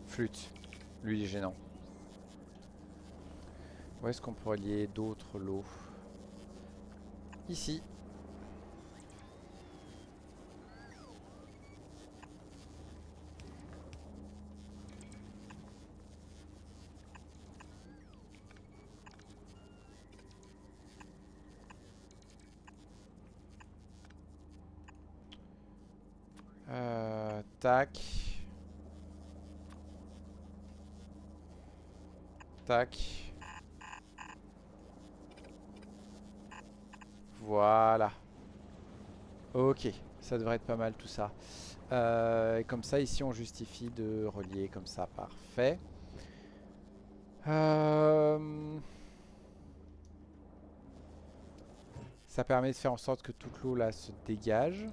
S1: Flûte. Lui, il est gênant. Où est-ce qu'on pourrait lier d'autres lots? Ici. Tac. Tac. Voilà. Ok, ça devrait être pas mal tout ça. Et comme ça, ici, on justifie de relier comme ça. Parfait. Ça permet de faire en sorte que toute l'eau là se dégage.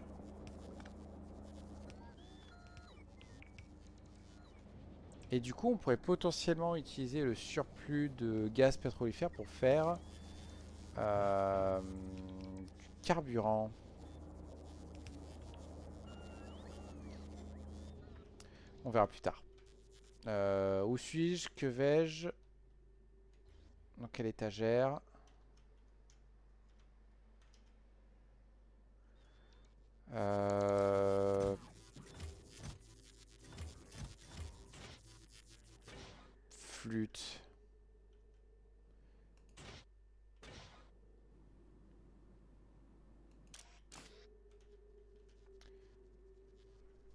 S1: Et du coup, on pourrait potentiellement utiliser le surplus de gaz pétrolifère pour faire du carburant. On verra plus tard. Où suis-je? Que vais-je? Dans quelle étagère? Flûte.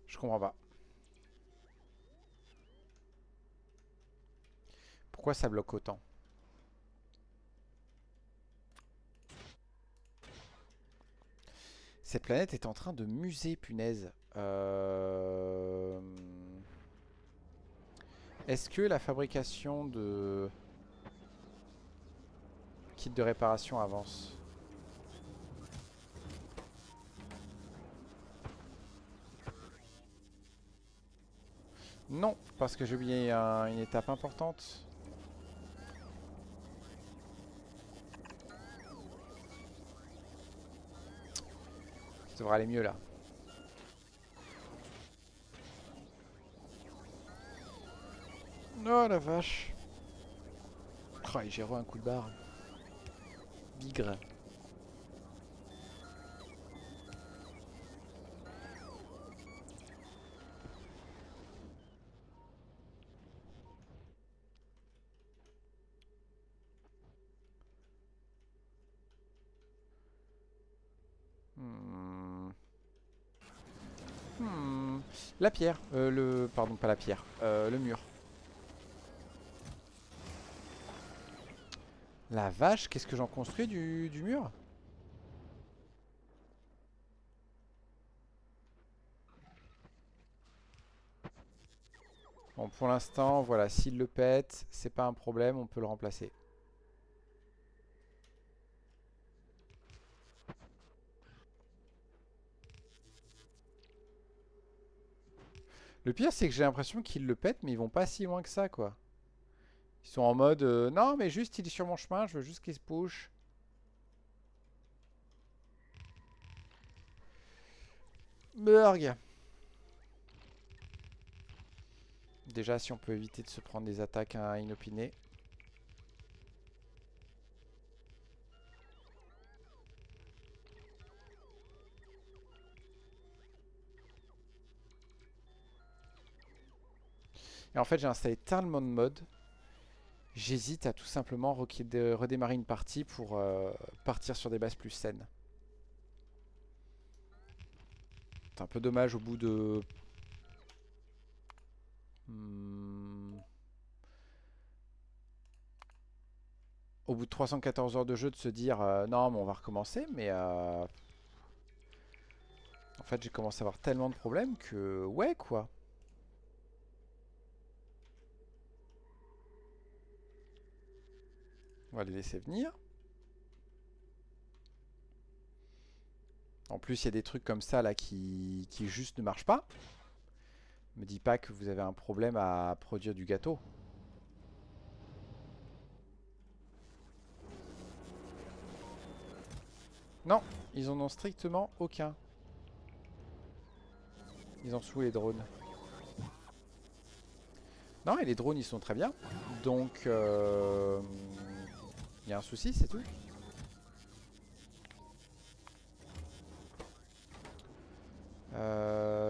S1: Je comprends pas. Pourquoi ça bloque autant? Cette planète est en train de muser, punaise. Est-ce que la fabrication de kits de réparation avance? Non, parce que j'ai oublié une étape importante. Ça devrait aller mieux là. Oh la vache. Oh, j'ai re un coup de barre. Bigre. Hmm. Hmm. La pierre. Pardon, pas la pierre. Le mur. La vache, qu'est-ce que j'en construis du mur? Bon, pour l'instant, voilà, s'il le pète, c'est pas un problème, on peut le remplacer. Le pire, c'est que j'ai l'impression qu'ils le pètent, mais ils vont pas si loin que ça, quoi. Ils sont en mode, non, mais juste, il est sur mon chemin, je veux juste qu'il se push. Burg. Déjà, si on peut éviter de se prendre des attaques inopinées. Et en fait, j'ai installé tellement de modes. J'hésite à tout simplement redémarrer une partie pour partir sur des bases plus saines. C'est un peu dommage au bout de... Au bout de 314 heures de jeu de se dire non mais on va recommencer, mais en fait j'ai commencé à avoir tellement de problèmes que ouais quoi. On va les laisser venir. En plus il y a des trucs comme ça là qui juste ne marchent pas. Me dis pas que vous avez un problème à produire du gâteau. Non, ils en ont strictement aucun. Ils ont sous les drones. Non, et les drones ils sont très bien. Donc, il y a un souci, c'est tout.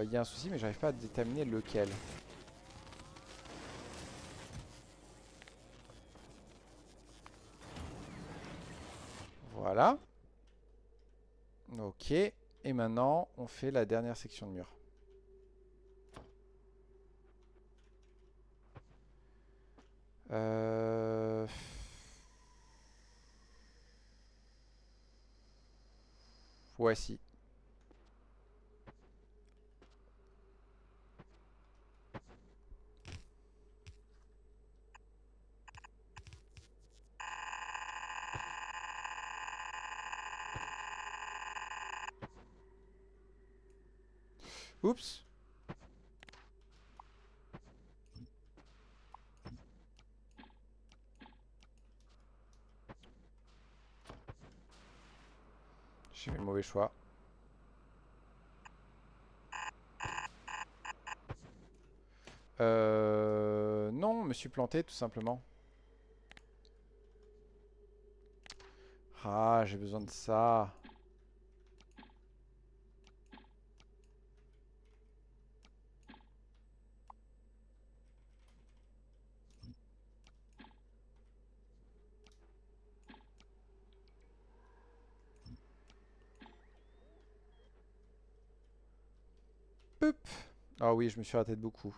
S1: Il y a un souci, mais j'arrive pas à déterminer lequel. Voilà. Ok. Et maintenant, on fait la dernière section de mur. Voici. Oups. J'ai fait le mauvais choix. Non, me suis planté tout simplement. Ah, j'ai besoin de ça. Poup. Ah oui, je me suis raté de beaucoup.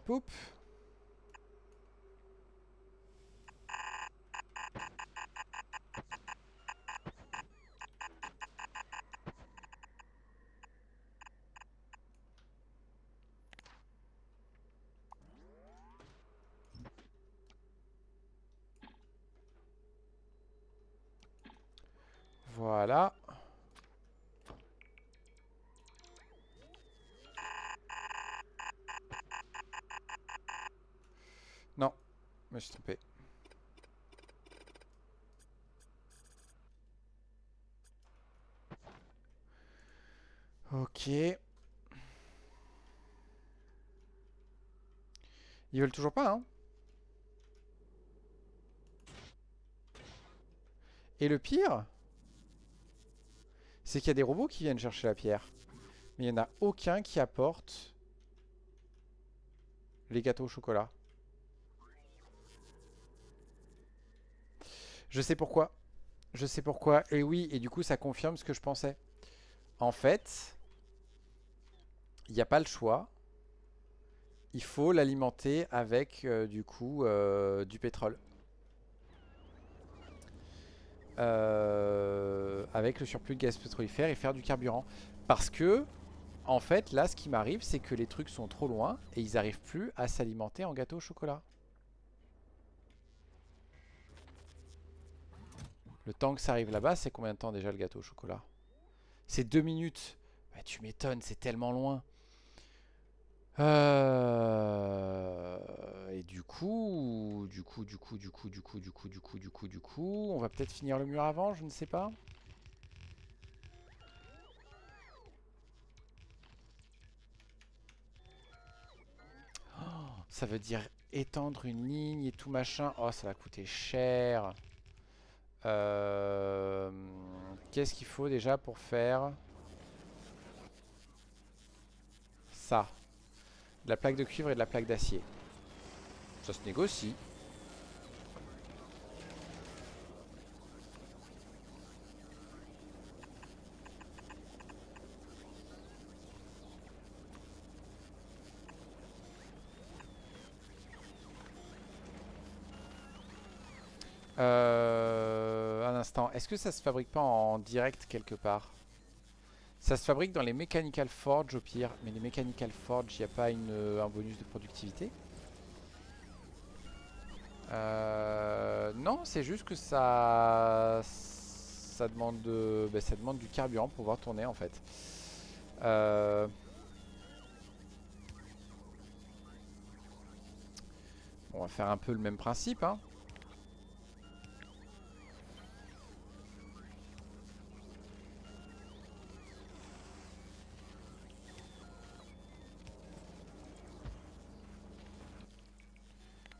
S1: Poup. Voilà. Non, je me suis trompé. Ok. Ils veulent toujours pas, hein. Et le pire, c'est qu'il y a des robots qui viennent chercher la pierre. Mais il n'y en a aucun qui apporte les gâteaux au chocolat. Je sais pourquoi. Je sais pourquoi. Et oui, et du coup, ça confirme ce que je pensais. En fait, il n'y a pas le choix. Il faut l'alimenter avec, du coup, du pétrole. Avec le surplus de gaz pétrolifère et faire du carburant. Parce que, en fait, là, ce qui m'arrive, c'est que les trucs sont trop loin et ils n'arrivent plus à s'alimenter en gâteau au chocolat. Le temps que ça arrive là-bas, c'est combien de temps déjà le gâteau au chocolat? C'est 2 minutes. Bah, tu m'étonnes, c'est tellement loin. Et du coup, on va peut-être finir le mur avant, je ne sais pas. Ça veut dire étendre une ligne et tout machin. Oh, ça va coûter cher. Qu'est-ce qu'il faut déjà pour faire ça? De la plaque de cuivre et de la plaque d'acier. Ça se négocie. Un instant. Est-ce que ça se fabrique pas en direct quelque part? Ça se fabrique dans les Mechanical Forge au pire. Mais les Mechanical Forge, il n'y a pas un bonus de productivité? Non, c'est juste que ça demande ça demande du carburant pour pouvoir tourner en fait. Euh, on va faire un peu le même principe, hein.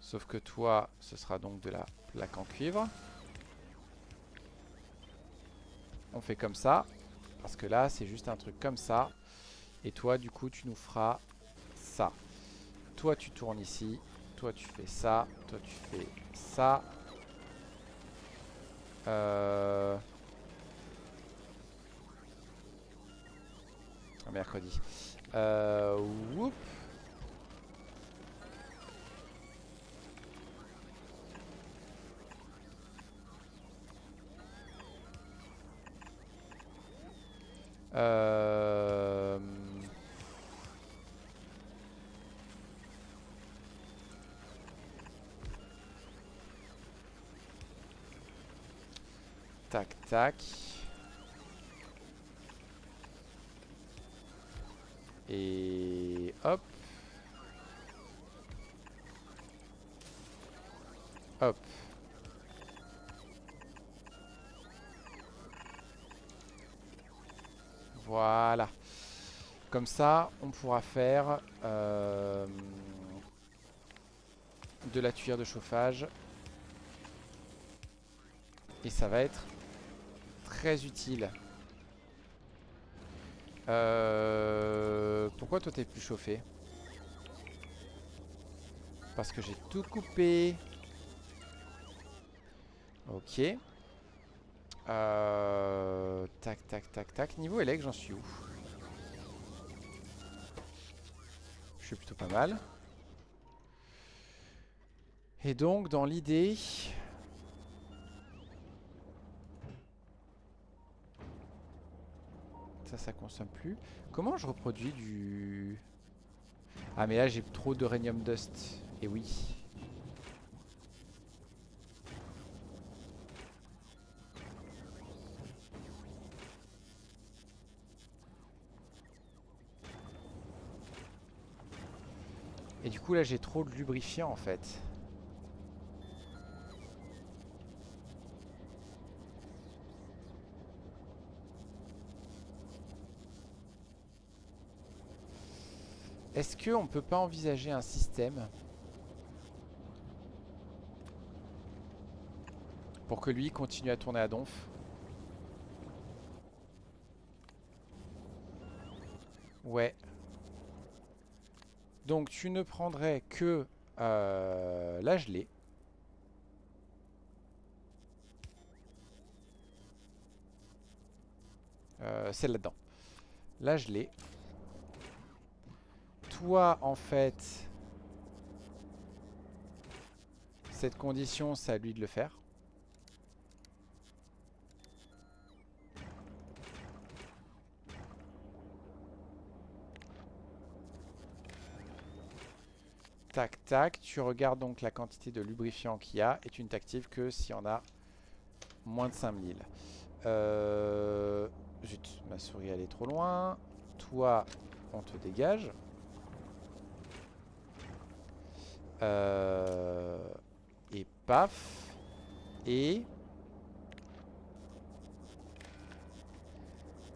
S1: Sauf que toi, ce sera donc de la plaque en cuivre. On fait comme ça. Parce que là, c'est juste un truc comme ça. Et toi, du coup, tu nous feras ça. Toi, tu tournes ici. Toi, tu fais ça. Toi, tu fais ça. Mercredi. Whoop. Euh... Tac, tac. Et hop. Hop. Voilà. Comme ça, on pourra faire de la tuyère de chauffage. Et ça va être très utile. Pourquoi toi t'es plus chauffé? Parce que j'ai tout coupé. Ok. Tac, tac, tac, tac. Niveau élect, j'en suis où? Je suis plutôt pas mal. Et donc, dans l'idée... Ça consomme plus. Comment je reproduis du... Ah, mais là, j'ai trop de Rhenium Dust. Et oui. Et du coup, là, j'ai trop de lubrifiant, en fait. Est-ce qu'on peut pas envisager un système pour que lui continue à tourner à donf? Ouais. Donc tu ne prendrais que la gelée. C'est là-dedans. La gelée. Toi, en fait, cette condition, c'est à lui de le faire. Tac, tac. Tu regardes donc la quantité de lubrifiant qu'il y a et tu ne t'actives que s'il y en a moins de 5000. Zut, ma souris elle est trop loin. Toi, on te dégage. Et paf. Et...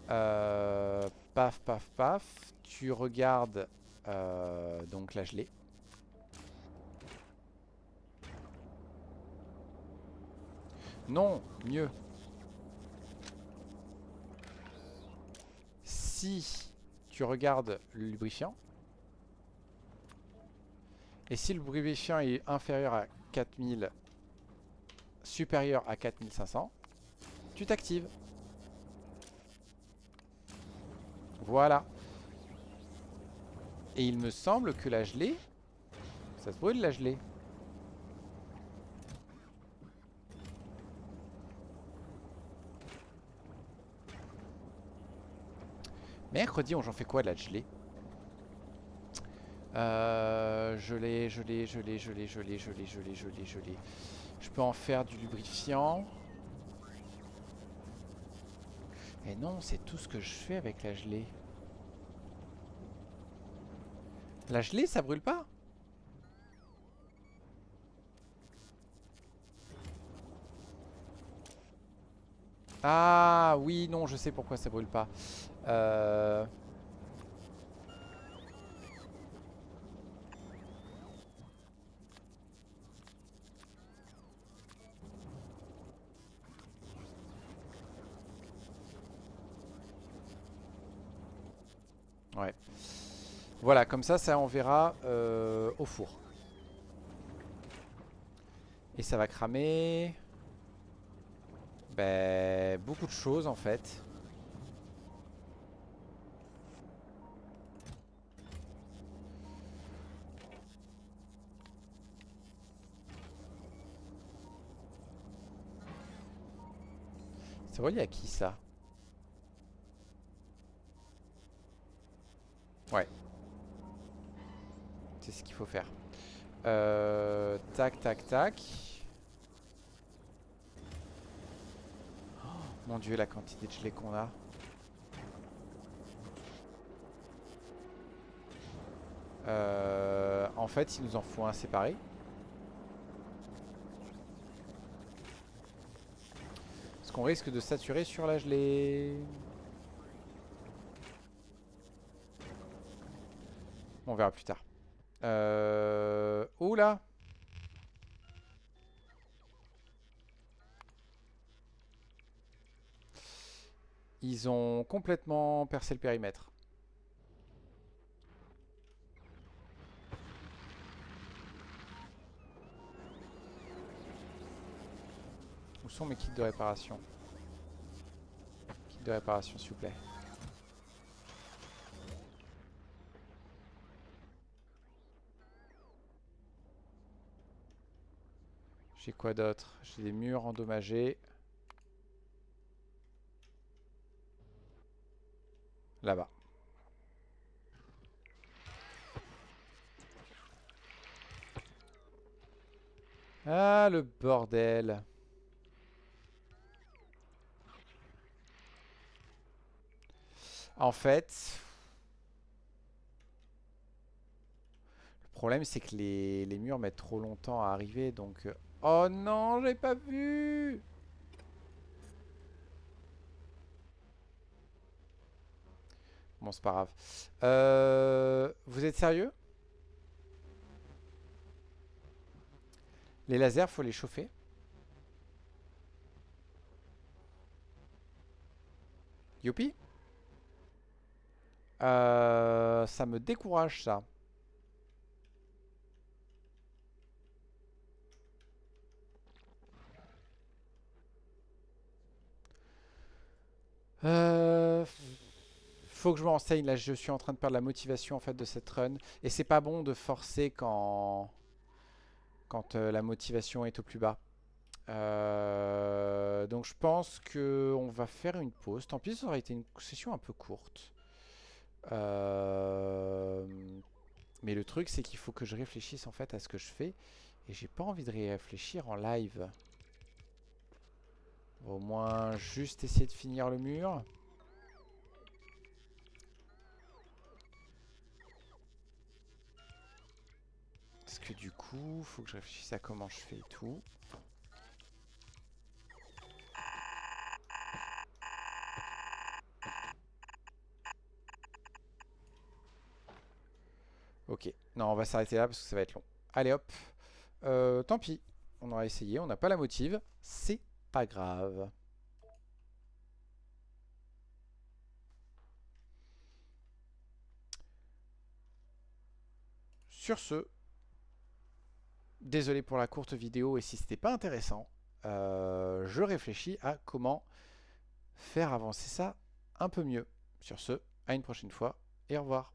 S1: paf, paf, paf. Tu regardes donc la gelée. Non, mieux. Si tu regardes le lubrifiant, et si le lubrifiant est inférieur à 4000, supérieur à 4500, tu t'actives. Voilà. Et il me semble que la gelée, ça se brûle la gelée. Mercredi, j'en fais quoi de la gelée? Je l'ai. Je peux en faire du lubrifiant. Et non, c'est tout ce que je fais avec la gelée. La gelée, ça brûle pas? Ah oui, non, je sais pourquoi ça brûle pas. Euh... Ouais. Voilà, comme ça enverra au four. Et ça va cramer... Ben, beaucoup de choses en fait. C'est relié à qui ça? Ouais, c'est ce qu'il faut faire. Tac, tac, tac. Mon dieu, la quantité de gelée qu'on a. En fait, il nous en faut un séparé. Parce qu'on risque de saturer sur la gelée. On verra plus tard. Oula! Ils ont complètement percé le périmètre. Où sont mes kits de réparation? Kit de réparation, s'il vous plaît. J'ai quoi d'autre? J'ai des murs endommagés. Là-bas. Ah, le bordel. En fait, le problème c'est que les murs mettent trop longtemps à arriver, donc... Oh non, j'ai pas vu! Bon, c'est pas grave. Vous êtes sérieux? Les lasers, faut les chauffer. Youpi? Ça me décourage, ça. Euh... Faut que je me renseigne. Là, je suis en train de perdre la motivation en fait de cette run. Et c'est pas bon de forcer quand la motivation est au plus bas. Donc je pense que on va faire une pause. Tant pis, ça aurait été une session un peu courte. Euh, Mais le truc, c'est qu'il faut que je réfléchisse en fait à ce que je fais. Et j'ai pas envie de réfléchir en live. Au moins, juste essayer de finir le mur. Parce que du coup, faut que je réfléchisse à comment je fais et tout. Ok. Non, on va s'arrêter là parce que ça va être long. Allez hop. Tant pis. On aura essayé. On n'a pas la motive. C'est pas grave. Sur ce, désolé pour la courte vidéo et si c'était pas intéressant, je réfléchis à comment faire avancer ça un peu mieux. Sur ce, à une prochaine fois et au revoir.